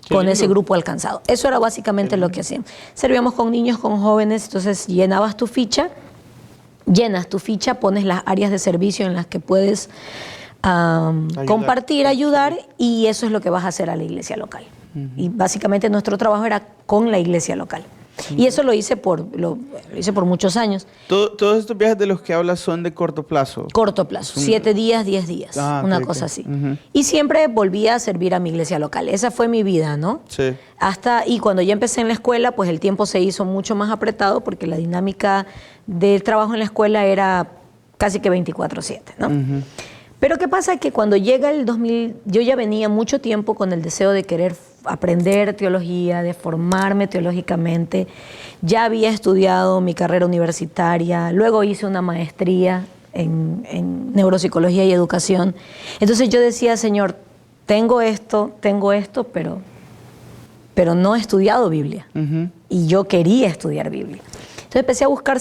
con ese grupo alcanzado. Eso era básicamente lo que hacíamos. Servíamos con niños, con jóvenes, entonces llenas tu ficha, pones las áreas de servicio en las que puedes compartir, ayudar, y eso es lo que vas a hacer a la iglesia local. Y básicamente nuestro trabajo era con la iglesia local. Y eso lo hice por muchos años.
¿Todos estos viajes de los que hablas son de corto plazo?
Corto plazo, 7 días, 10 días, una cosa así. Y siempre volvía a servir a mi iglesia local. Esa fue mi vida, ¿no?
Sí.
Y cuando ya empecé en la escuela, pues el tiempo se hizo mucho más apretado porque la dinámica del trabajo en la escuela era casi que 24/7, ¿no? Pero ¿qué pasa? Que cuando llega el 2000, yo ya venía mucho tiempo con el deseo de querer aprender teología, de formarme teológicamente. Ya había estudiado mi carrera universitaria, luego hice una maestría en neuropsicología y educación. Entonces yo decía, Señor, tengo esto, pero no he estudiado Biblia. Y yo quería estudiar Biblia. Entonces empecé a
buscar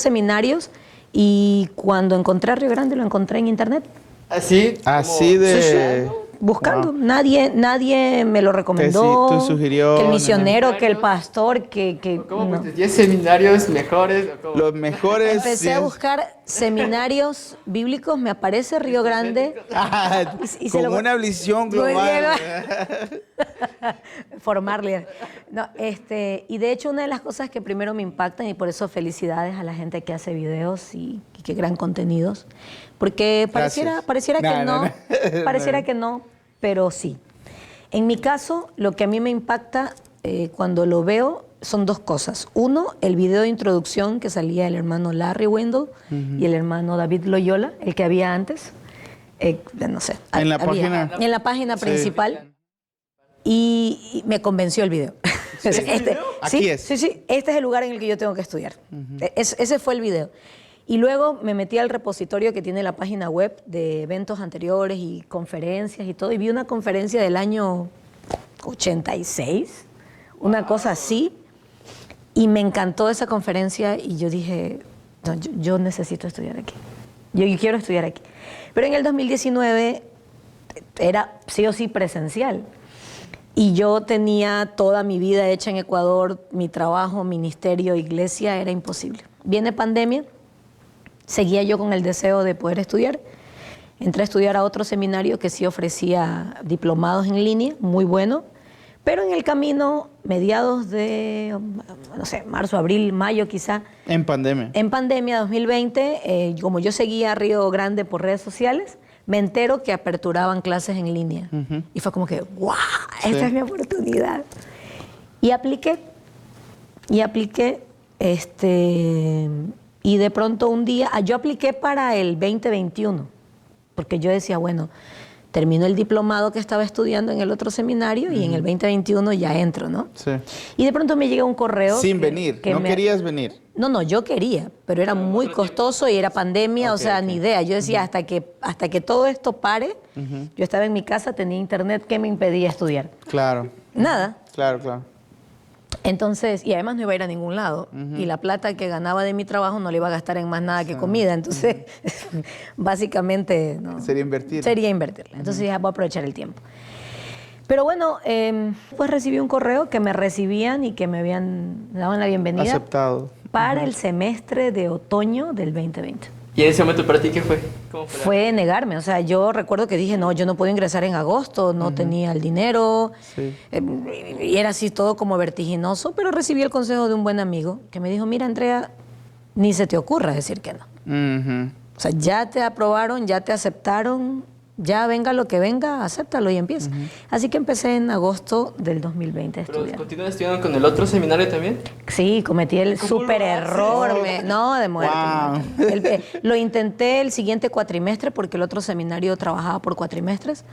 y cuando encontré a Río Grande, lo encontré en internet.
¿Así?
Así de...
buscando. Wow. Nadie me lo recomendó.
¿Te sugirió?
Que el misionero, que el pastor,
¿Cómo? No. ¿10 seminarios mejores?
Los mejores.
Empecé a buscar seminarios bíblicos, me aparece Río Grande.
Y con una visión global.
Formarle. No, y de hecho una de las cosas que primero me impactan, y por eso felicidades a la gente que hace videos y que crean contenidos, porque pareciera que no, pero sí. En mi caso, lo que a mí me impacta cuando lo veo son dos cosas. Uno, el video de introducción que salía el hermano Larry Wendell y el hermano David Loyola, el que había antes. No sé.
En la
página principal. Y me convenció el video.
¿Sí? Aquí es.
Sí, este es el lugar en el que yo tengo que estudiar. Ese fue el video. Y luego me metí al repositorio que tiene la página web de eventos anteriores y conferencias y todo, y vi una conferencia del año 86, una cosa así, y me encantó esa conferencia y yo dije, no, yo necesito estudiar aquí, yo quiero estudiar aquí. Pero en el 2019 era sí o sí presencial. Y yo tenía toda mi vida hecha en Ecuador, mi trabajo, ministerio, iglesia, era imposible. Viene pandemia, seguía yo con el deseo de poder estudiar. Entré a estudiar a otro seminario que sí ofrecía diplomados en línea, muy bueno. Pero en el camino, mediados de, no sé, marzo, abril, mayo quizá.
En pandemia.
En pandemia 2020, como yo seguía a Río Grande por redes sociales, me entero que aperturaban clases en línea. Y fue como que, ¡guau! Esta es mi oportunidad. Y apliqué. Y de pronto un día, yo apliqué para el 2021, porque yo decía, bueno, termino el diplomado que estaba estudiando en el otro seminario y en el 2021 ya entro, ¿no?
Sí.
Y de pronto me llega un correo.
Sin venir, ¿no querías venir?
No, yo quería, pero era muy costoso y era pandemia, ni idea. Yo decía, hasta que todo esto pare, yo estaba en mi casa, tenía internet, ¿qué me impedía estudiar?
Claro.
Nada.
Claro.
Entonces, y además no iba a ir a ningún lado. Y la plata que ganaba de mi trabajo no la iba a gastar en más nada que comida. Entonces, básicamente... No,
sería invertir.
Sería invertirla. Entonces dije, voy a aprovechar el tiempo. Pero bueno, pues recibí un correo que me recibían y que me daban la bienvenida.
Aceptado.
Para el semestre de otoño del 2020.
¿Y en ese momento para ti qué fue? ¿Cómo fue?
Fue negarme. O sea, yo recuerdo que dije, no, yo no puedo ingresar en agosto, no tenía el dinero. Sí. Y era así todo como vertiginoso, pero recibí el consejo de un buen amigo que me dijo, mira, Andrea, ni se te ocurra decir que no. O sea, ya te aprobaron, ya te aceptaron, ya venga lo que venga, acéptalo y empieza. Así que empecé en agosto del 2020 a estudiar.
¿Pero continúas estudiando con el otro seminario también?
Sí, cometí el súper error. De muerte. Wow. Lo intenté el siguiente cuatrimestre porque el otro seminario trabajaba por cuatrimestres.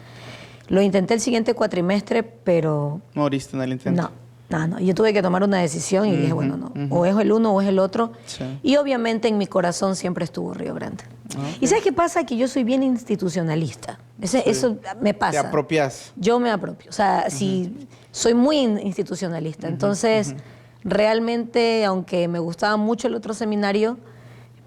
Lo intenté el siguiente cuatrimestre, pero...
¿Moriste en el intento?
No. Yo tuve que tomar una decisión y dije, bueno, no, o es el uno o es el otro. Sí. Y obviamente en mi corazón siempre estuvo Río Grande. Okay. ¿Y sabes qué pasa? Que yo soy bien institucionalista. Eso me pasa.
¿Te apropias?
Yo me apropio. O sea, soy muy institucionalista. Entonces, realmente, aunque me gustaba mucho el otro seminario,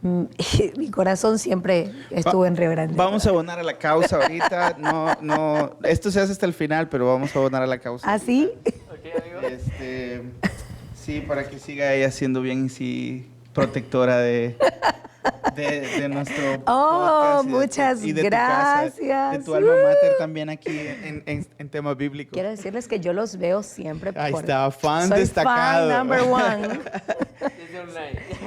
mi corazón siempre estuvo en Río Grande.
Vamos a abonar a la causa ahorita. No, esto se hace hasta el final, pero vamos a abonar a la causa.
¿Ah, sí?
Sí, para que siga ella siendo bien protectora de nuestro podcast.
Muchas gracias.
De tu alma mater también aquí en temas bíblicos.
Quiero decirles que yo los veo siempre.
Ahí está, fan destacado.
Fan number one.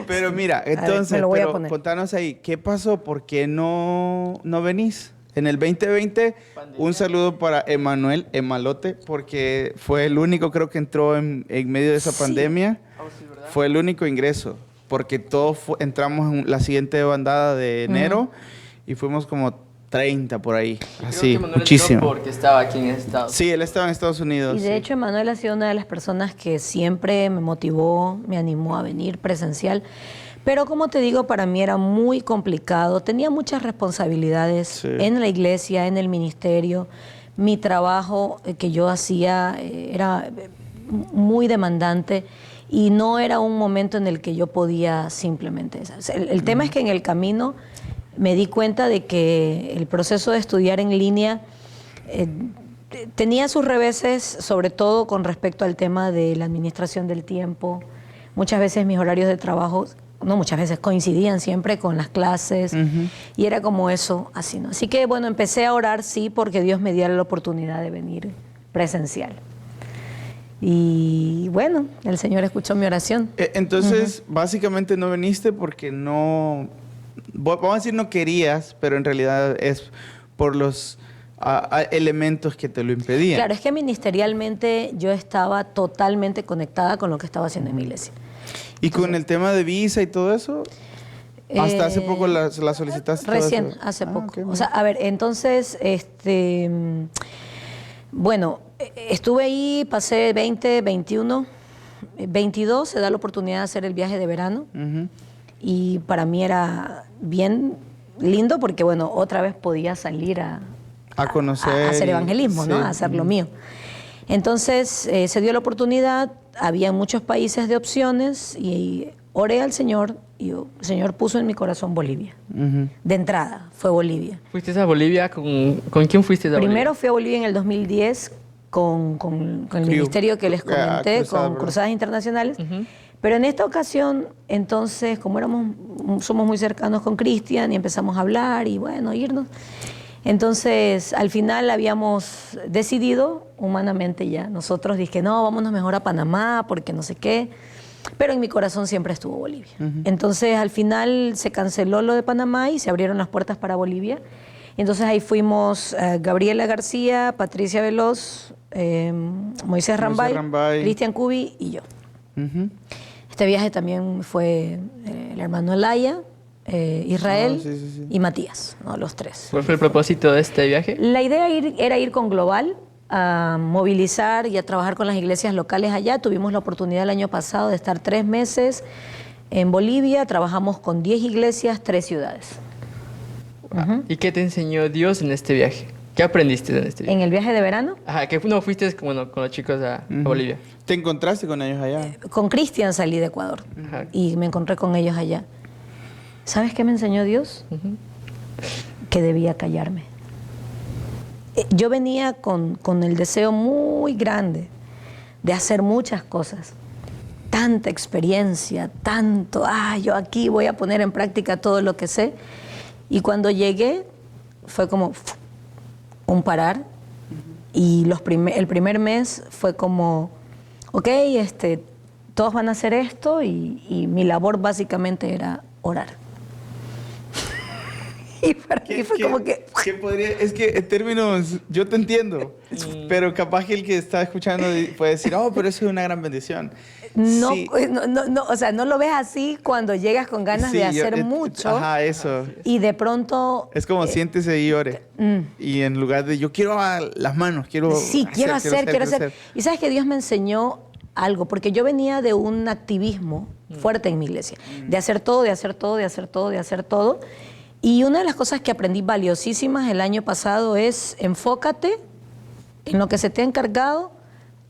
Pero mira, entonces, contanos ahí, ¿qué pasó? ¿Por qué no venís? En el 2020, un saludo para Emanuel Emalote, porque fue el único, creo que entró en medio de esa pandemia. Fue el único ingreso, porque todos entramos en la siguiente bandada de enero y fuimos como 30 por ahí. Así, muchísimo.
Porque estaba aquí en Estados Unidos.
Sí, él estaba en Estados Unidos.
Y de hecho, Emanuel ha sido una de las personas que siempre me motivó, me animó a venir presencial. Pero como te digo, para mí era muy complicado. Tenía muchas responsabilidades en la iglesia, en el ministerio. Mi trabajo que yo hacía era muy demandante y no era un momento en el que yo podía simplemente... El tema es que en el camino me di cuenta de que el proceso de estudiar en línea tenía sus reveses, sobre todo con respecto al tema de la administración del tiempo. Muchas veces mis horarios de trabajo, no muchas veces, coincidían siempre con las clases, y era como eso, así, ¿no? Así que, bueno, empecé a orar, sí, porque Dios me diera la oportunidad de venir presencial. Y bueno, el Señor escuchó mi oración.
Entonces, básicamente no viniste porque no, vamos a decir no querías, pero en realidad es por los elementos que te lo impedían.
Claro, es que ministerialmente yo estaba totalmente conectada con lo que estaba haciendo en mi iglesia.
¿Y entonces, con el tema de visa y todo eso? ¿Hasta hace poco la solicitaste?
Recién, hace poco. Okay, o sea, a ver, entonces, bueno, estuve ahí, pasé 20, 21, 22, se da la oportunidad de hacer el viaje de verano. Y para mí era bien lindo porque, bueno, otra vez podía salir a conocer, a hacer evangelismo, ¿no? A hacer lo mío. Entonces se dio la oportunidad, había muchos países de opciones y oré al Señor y el Señor puso en mi corazón Bolivia. De entrada fue Bolivia.
¿Fuiste a Bolivia? ¿Con quién fuiste a Bolivia?
Primero fui a Bolivia en el 2010 con el ministerio que les comenté, con Cruzadas Internacionales. Pero en esta ocasión, entonces, como somos muy cercanos con Cristian y empezamos a hablar y bueno, irnos. Entonces, al final habíamos decidido, humanamente ya, nosotros dije, no, vámonos mejor a Panamá porque no sé qué. Pero en mi corazón siempre estuvo Bolivia. Entonces, al final se canceló lo de Panamá y se abrieron las puertas para Bolivia. Entonces, ahí fuimos Gabriela García, Patricia Veloz, Moisés Rambay, Cristian Cubi y yo. Este viaje también fue el hermano Elaya, Israel y Matías, ¿no? Los tres.
¿Cuál fue el propósito de este viaje?
La idea era ir con Global a movilizar y a trabajar con las iglesias locales allá. Tuvimos la oportunidad el año pasado de estar 3 meses en Bolivia. Trabajamos con 10 iglesias, 3 ciudades.
¿Y qué te enseñó Dios en este viaje? ¿Qué aprendiste en este viaje?
¿En el viaje de verano?
Ajá, que no fuiste con los chicos a Bolivia.
¿Te encontraste con ellos allá?
Con Cristian salí de Ecuador y me encontré con ellos allá. ¿Sabes qué me enseñó Dios? Que debía callarme. Yo venía con el deseo muy grande de hacer muchas cosas. Tanta experiencia, tanto, yo aquí voy a poner en práctica todo lo que sé. Y cuando llegué fue como un parar. Y el primer mes fue como, ok, todos van a hacer esto y mi labor básicamente era orar. Y para mí fue como que...
Es que en términos, yo te entiendo, pero capaz que el que está escuchando puede decir, pero eso es una gran bendición.
No, sí. no, o sea, no lo ves así cuando llegas con ganas de hacer mucho.
Ajá, eso.
Y de pronto...
Es como siéntese y ore. Y en lugar de, yo quiero las manos, quiero hacer.
Y sabes que Dios me enseñó algo, porque yo venía de un activismo fuerte en mi iglesia, de hacer todo. Y una de las cosas que aprendí valiosísimas el año pasado es enfócate en lo que se te ha encargado,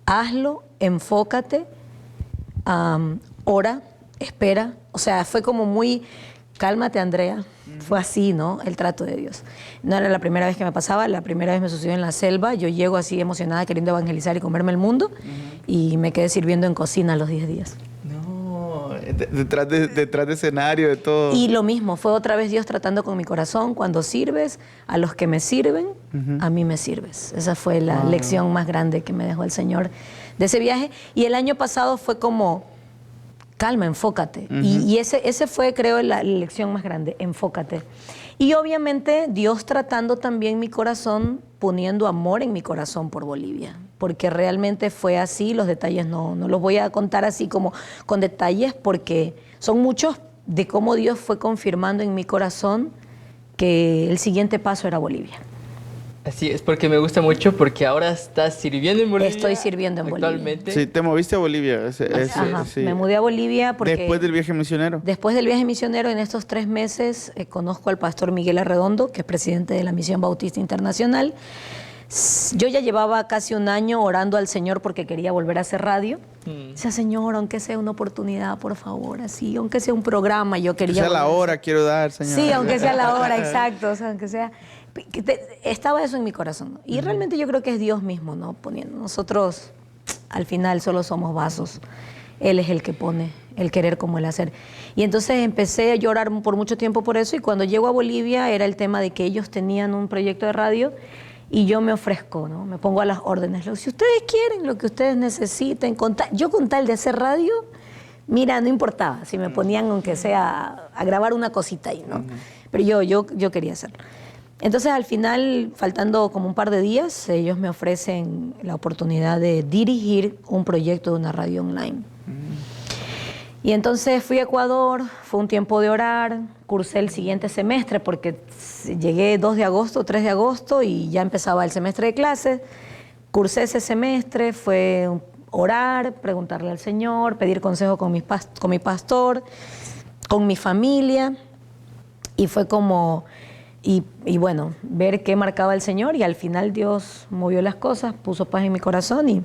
hazlo, enfócate, ora, espera. O sea, fue como muy, cálmate, Andrea. Fue así, ¿no? El trato de Dios. No era la primera vez que me pasaba, la primera vez me sucedió en la selva. Yo llego así emocionada queriendo evangelizar y comerme el mundo y me quedé sirviendo en cocina los 10 días.
Detrás de escenario, de todo.
Y lo mismo, fue otra vez Dios tratando con mi corazón. Cuando sirves a los que me sirven, a mí me sirves. Esa fue la lección más grande que me dejó el Señor de ese viaje. Y el año pasado fue como, calma, enfócate. Y ese fue, creo, la lección más grande, enfócate. Y obviamente Dios tratando también mi corazón, poniendo amor en mi corazón por Bolivia. Porque realmente fue así, los detalles no los voy a contar así como con detalles, porque son muchos de cómo Dios fue confirmando en mi corazón que el siguiente paso era Bolivia.
Así es, porque me gusta mucho, porque ahora estás sirviendo en Bolivia.
Estoy sirviendo en
actualmente.
Bolivia.
Sí, te moviste a Bolivia.
Sí. Me mudé a Bolivia porque...
¿Después del viaje misionero?
Después del viaje misionero, en estos 3 meses, conozco al pastor Miguel Arredondo, que es presidente de la Misión Bautista Internacional. Yo ya llevaba casi un año orando al Señor porque quería volver a hacer radio. Decía, Señor, aunque sea una oportunidad, por favor, así, aunque sea un programa, yo quería...
Aunque sea la hora, quiero dar, Señor.
Sí, aunque sea la hora, exacto, o sea, aunque sea... Estaba eso en mi corazón, ¿no? Y realmente yo creo que es Dios mismo, ¿no? Poniendo. Nosotros, al final, solo somos vasos. Él es el que pone el querer como el hacer. Y entonces empecé a llorar por mucho tiempo por eso, y cuando llego a Bolivia era el tema de que ellos tenían un proyecto de radio y yo me ofrezco, ¿no? Me pongo a las órdenes. Si ustedes quieren, lo que ustedes necesiten, yo con tal de hacer radio, mira, no importaba si me ponían aunque sea a grabar una cosita ahí, ¿no? Pero yo quería hacerlo. Entonces al final, faltando como un par de días, ellos me ofrecen la oportunidad de dirigir un proyecto de una radio online. Y entonces fui a Ecuador, fue un tiempo de orar, cursé el siguiente semestre porque llegué 2 de agosto, 3 de agosto y ya empezaba el semestre de clases. Cursé ese semestre, fue orar, preguntarle al Señor, pedir consejo con mi pastor, con mi familia, y fue como, y bueno, ver qué marcaba el Señor, y al final Dios movió las cosas, puso paz en mi corazón, y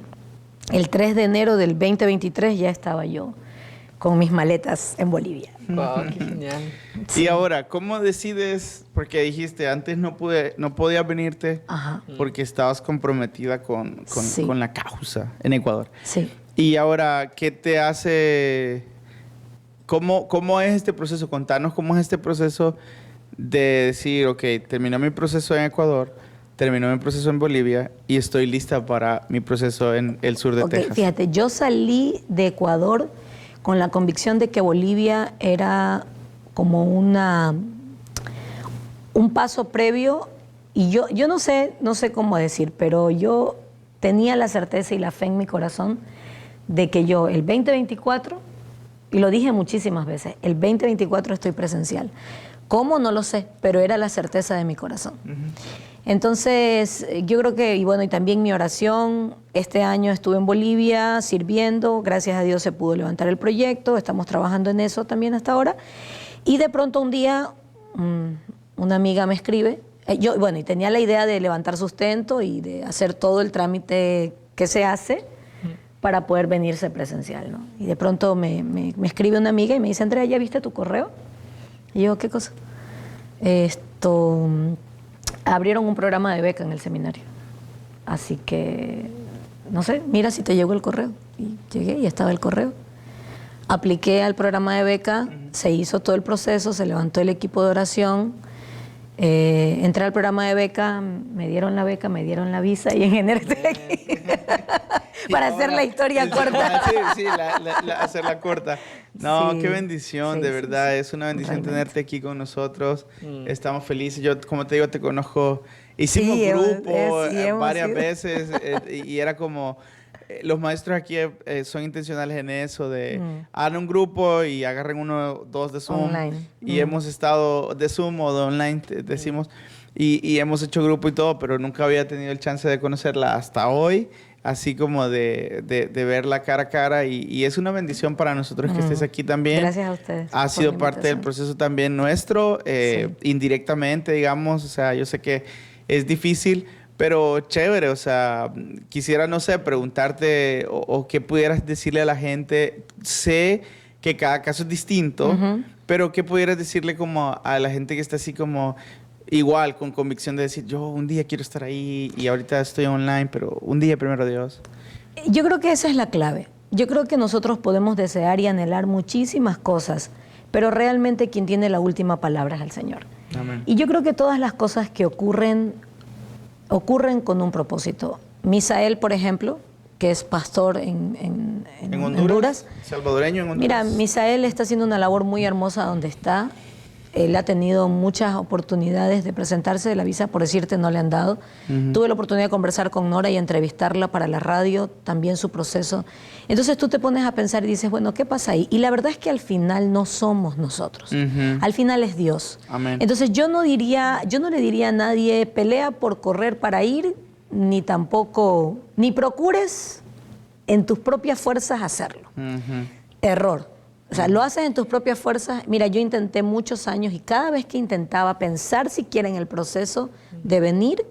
el 3 de enero del 2023 ya estaba yo con mis maletas en Bolivia.
Wow, qué genial.
Y ahora, ¿cómo decides? Porque dijiste, antes no podías venirte.
Ajá.
Porque estabas comprometida con la causa en Ecuador.
Sí.
Y ahora, ¿qué te hace? ¿Cómo es este proceso? Contanos cómo es este proceso de decir, ok, terminó mi proceso en Ecuador, terminó mi proceso en Bolivia y estoy lista para mi proceso en el sur de Texas.
Fíjate, yo salí de Ecuador con la convicción de que Bolivia era como un paso previo, y yo no sé cómo decir, pero yo tenía la certeza y la fe en mi corazón de que yo el 2024, y lo dije muchísimas veces, el 2024 estoy presencial. ¿Cómo? No lo sé, pero era la certeza de mi corazón. Entonces, yo creo que, y bueno, y también mi oración, este año estuve en Bolivia sirviendo, gracias a Dios se pudo levantar el proyecto, estamos trabajando en eso también hasta ahora, y de pronto un día una amiga me escribe, y tenía la idea de levantar sustento y de hacer todo el trámite que se hace para poder venirse presencial, ¿no? Y de pronto me escribe una amiga y me dice, Andrea, ¿ya viste tu correo? Y yo, ¿qué cosa? Abrieron un programa de beca en el seminario. Así que, no sé, mira si te llegó el correo. Y llegué y estaba el correo. Apliqué al programa de beca, se hizo todo el proceso, se levantó el equipo de oración. Entré al programa de beca, me dieron la beca, me dieron la visa y en enero estoy aquí. Para hacer la historia corta.
Sí, hacerla corta. No,
Sí,
qué bendición,
sí,
de
sí,
verdad.
sí.
Es una bendición
Totalmente.
tenerte aquí con nosotros. Estamos felices. Yo, como te digo, te conozco. Hicimos
Sí,
grupo
hemos
varias
ido.
veces y era como... los maestros aquí son intencionales en eso de hagan un grupo y agarren 1 o 2 de Zoom.
Online.
Y hemos estado de Zoom o de online, decimos, y hemos hecho grupo y todo, pero nunca había tenido el chance de conocerla hasta hoy, así como de verla cara a cara, y es una bendición para nosotros que estés aquí también.
Gracias a ustedes.
Ha
por
sido
la
parte del
invitación.
proceso también nuestro,
Sí.
indirectamente, digamos, o sea, yo sé que es difícil, pero chévere, o sea, quisiera, no sé, preguntarte o qué pudieras decirle a la gente. Sé que cada caso es distinto, pero qué pudieras decirle como a la gente que está así como igual, con convicción de decir, yo un día quiero estar ahí y ahorita estoy online, pero un día primero Dios.
Yo creo que esa es la clave. Yo creo que nosotros podemos desear y anhelar muchísimas cosas, pero realmente quien tiene la última palabra es el Señor.
Amén.
Y yo creo que todas las cosas que ocurren con un propósito. Misael, por ejemplo, que es pastor en Honduras.
Salvadoreño en Honduras.
Mira, Misael está haciendo una labor muy hermosa donde está. Él ha tenido muchas oportunidades de presentarse, la visa, por decirte, no le han dado. Tuve la oportunidad de conversar con Nora y entrevistarla para la radio, también su proceso. Entonces tú te pones a pensar y dices, bueno, ¿qué pasa ahí? Y la verdad es que al final no somos nosotros. Al final es Dios.
Amén.
Entonces yo no le diría a nadie, pelea por correr para ir, ni tampoco, ni procures en tus propias fuerzas hacerlo. Error. O sea, lo haces en tus propias fuerzas. Mira, yo intenté muchos años y cada vez que intentaba pensar siquiera en el proceso de venir,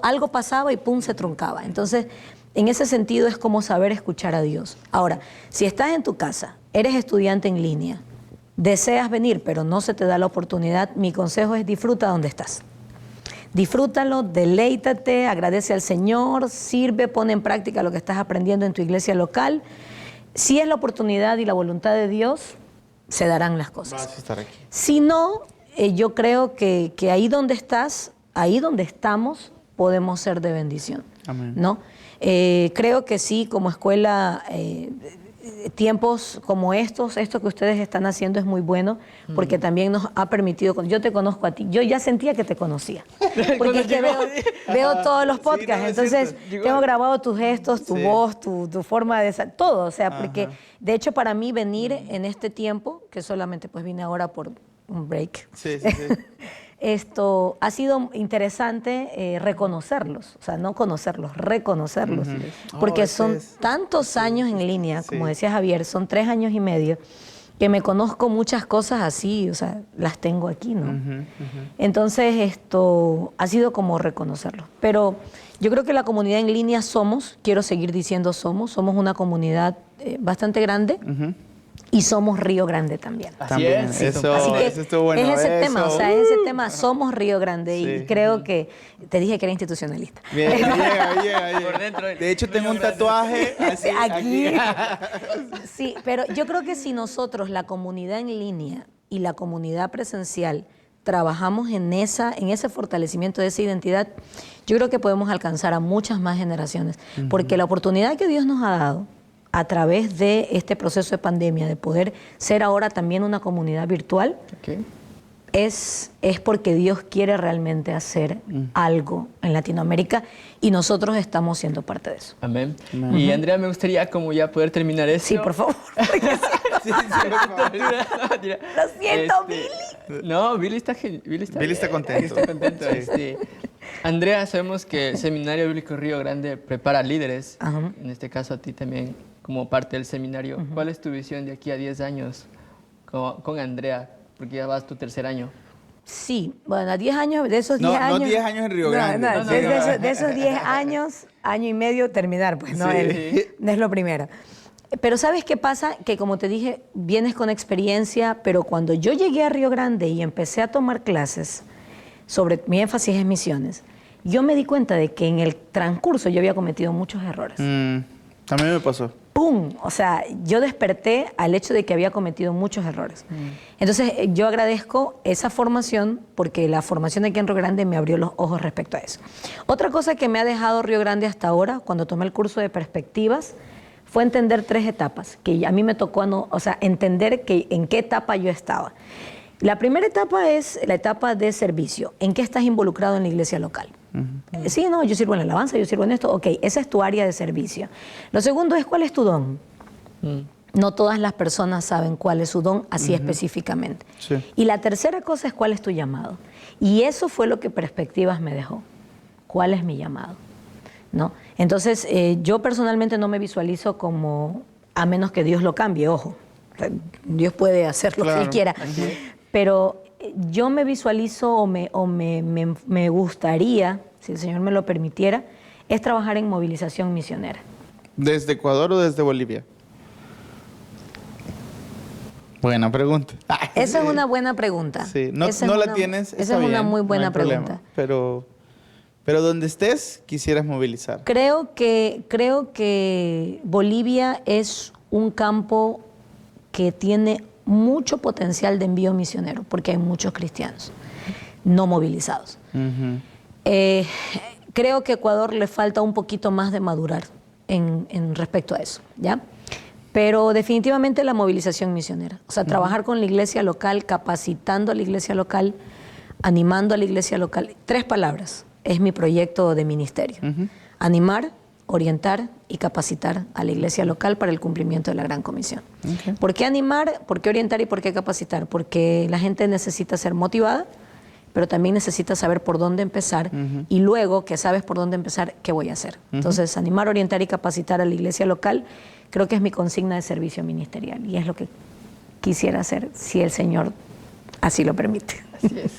algo pasaba y pum, se truncaba. Entonces, en ese sentido es como saber escuchar a Dios. Ahora, si estás en tu casa, eres estudiante en línea, deseas venir, pero no se te da la oportunidad, mi consejo es disfruta donde estás. Disfrútalo, deleítate, agradece al Señor, sirve, pone en práctica lo que estás aprendiendo en tu iglesia local. Si es la oportunidad y la voluntad de Dios, se darán las cosas.
Vas a estar aquí.
Si no, yo creo que ahí donde estás, ahí donde estamos, podemos ser de bendición.
Amén.
¿No? Creo que sí, como escuela, tiempos como esto que ustedes están haciendo es muy bueno, porque también nos ha permitido, yo te conozco a ti, yo ya sentía que te conocía, porque es que veo todos los podcasts, sí, entonces tengo grabado tus gestos, tu voz, tu forma de todo, o sea, porque de hecho para mí venir en este tiempo, que solamente pues vine ahora por un break, esto ha sido interesante reconocerlos, o sea, no conocerlos, reconocerlos, porque son tantos años en línea, como decía Javier, son 3 años y medio, que me conozco muchas cosas así, o sea, las tengo aquí, ¿no? Entonces esto ha sido como reconocerlos, pero yo creo que la comunidad en línea quiero seguir diciendo somos una comunidad bastante grande, y somos Río Grande también.
Así es.
Así que
estuvo
bueno.
Es ese tema, o sea, es ese tema, somos Río Grande, y creo que, te dije que era institucionalista.
Bien, llega.
Por dentro.
De hecho, tengo un tatuaje así,
aquí. Sí, pero yo creo que si nosotros, la comunidad en línea y la comunidad presencial, trabajamos en ese fortalecimiento de esa identidad, yo creo que podemos alcanzar a muchas más generaciones, porque la oportunidad que Dios nos ha dado a través de este proceso de pandemia, de poder ser ahora también una comunidad virtual, es porque Dios quiere realmente hacer algo en Latinoamérica y nosotros estamos siendo parte de eso.
Amén. Y Andrea, me gustaría como ya poder terminar esto.
Sí, por favor. Lo siento, Billy.
No, Billy está
contento.
Está contento. Andrea, sabemos que el Seminario Bíblico Río Grande prepara líderes, en este caso a ti también, como parte del seminario. ¿Cuál es tu visión de aquí a 10 años con Andrea? Porque ya vas tu 3er año.
Sí, bueno, a 10 años, de esos 10 años...
No 10 años en Río Grande.
De esos 10 años, año y medio terminar, pues, no, no es lo primero. Pero ¿sabes qué pasa? Que como te dije, vienes con experiencia, pero cuando yo llegué a Río Grande y empecé a tomar clases, mi énfasis es misiones, yo me di cuenta de que en el transcurso yo había cometido muchos errores.
A mí me pasó.
¡Pum! O sea, yo desperté al hecho de que había cometido muchos errores. Entonces, yo agradezco esa formación, porque la formación aquí en Río Grande me abrió los ojos respecto a eso. Otra cosa que me ha dejado Río Grande hasta ahora, cuando tomé el curso de perspectivas, fue entender 3 etapas, que a mí me tocó entender en qué etapa yo estaba. La primera etapa es la etapa de servicio. ¿En qué estás involucrado en la iglesia local? Sí, no, yo sirvo en la alabanza, yo sirvo en esto. Ok, esa es tu área de servicio. Lo segundo es, ¿cuál es tu don? No todas las personas saben cuál es su don así específicamente. Sí. Y la tercera cosa es, ¿cuál es tu llamado? Y eso fue lo que Perspectivas me dejó. ¿Cuál es mi llamado? ¿No? Entonces, yo personalmente no me visualizo como, a menos que Dios lo cambie, ojo. Dios puede hacer lo que Él quiera. Pero yo me visualizo o me gustaría, si el Señor me lo permitiera, es trabajar en movilización misionera.
¿Desde Ecuador o desde Bolivia? Buena pregunta.
Esa es una buena pregunta.
Sí, no la tienes.
Esa es una muy buena pregunta.
Pero donde estés, quisieras movilizar.
Creo que Bolivia es un campo que tiene mucho potencial de envío misionero, porque hay muchos cristianos no movilizados. Creo que a Ecuador le falta un poquito más de madurar en respecto a eso, ¿ya? Pero definitivamente la movilización misionera, o sea, trabajar con la iglesia local, capacitando a la iglesia local, animando a la iglesia local. 3 palabras, es mi proyecto de ministerio. Animar, orientar y capacitar a la iglesia local para el cumplimiento de la Gran Comisión. ¿Por qué animar? ¿Por qué orientar? ¿Y por qué capacitar? Porque la gente necesita ser motivada, pero también necesita saber por dónde empezar y luego que sabes por dónde empezar, ¿qué voy a hacer? Entonces, animar, orientar y capacitar a la iglesia local creo que es mi consigna de servicio ministerial y es lo que quisiera hacer si el Señor así lo permite.
Así es.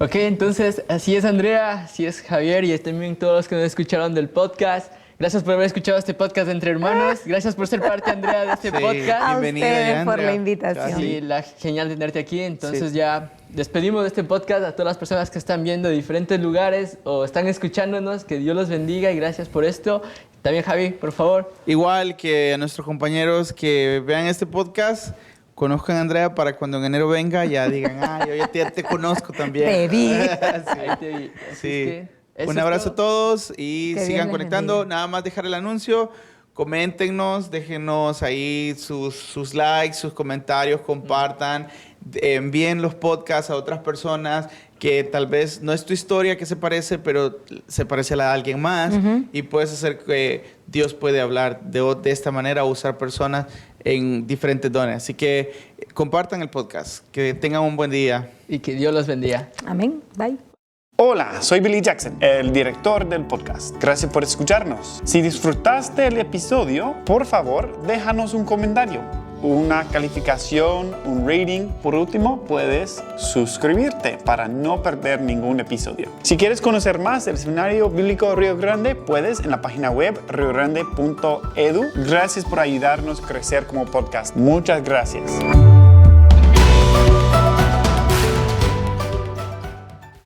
Ok, entonces así es Andrea, así es Javier y también todos los que nos escucharon del podcast. Gracias por haber escuchado este podcast de Entre Hermanos. Gracias por ser parte, Andrea, de este podcast.
A
Bienvenida,
ustedes por
Andrea.
la invitación.
Sí, genial tenerte aquí. Entonces ya despedimos de este podcast a todas las personas que están viendo de diferentes lugares o están escuchándonos. Que Dios los bendiga y gracias por esto. También Javi, por favor.
Igual que a nuestros compañeros que vean este podcast, conozcan a Andrea para cuando en enero venga ya digan, yo ya te conozco también.
Te vi.
Ahí te vi. Así
Sí.
es que eso
Un
es
abrazo
todo.
a todos y
Que Dios
sigan
les
conectando.
bendiga.
Nada más dejar el anuncio. Coméntenos, déjenos ahí sus likes, sus comentarios, compartan, envíen los podcasts a otras personas que tal vez no es tu historia que se parece, pero se parece a la de alguien más y puedes hacer que Dios puede hablar de esta manera o usar personas en diferentes dones. Así que compartan el podcast, que tengan un buen día.
Y que Dios los bendiga.
Amén. Bye.
Hola, soy Billy Jackson, el director del podcast. Gracias por escucharnos. Si disfrutaste el episodio, por favor, déjanos un comentario, una calificación, un rating. Por último, puedes suscribirte para no perder ningún episodio. Si quieres conocer más del Seminario Bíblico Río Grande, puedes en la página web riogrande.edu. Gracias por ayudarnos a crecer como podcast. Muchas gracias.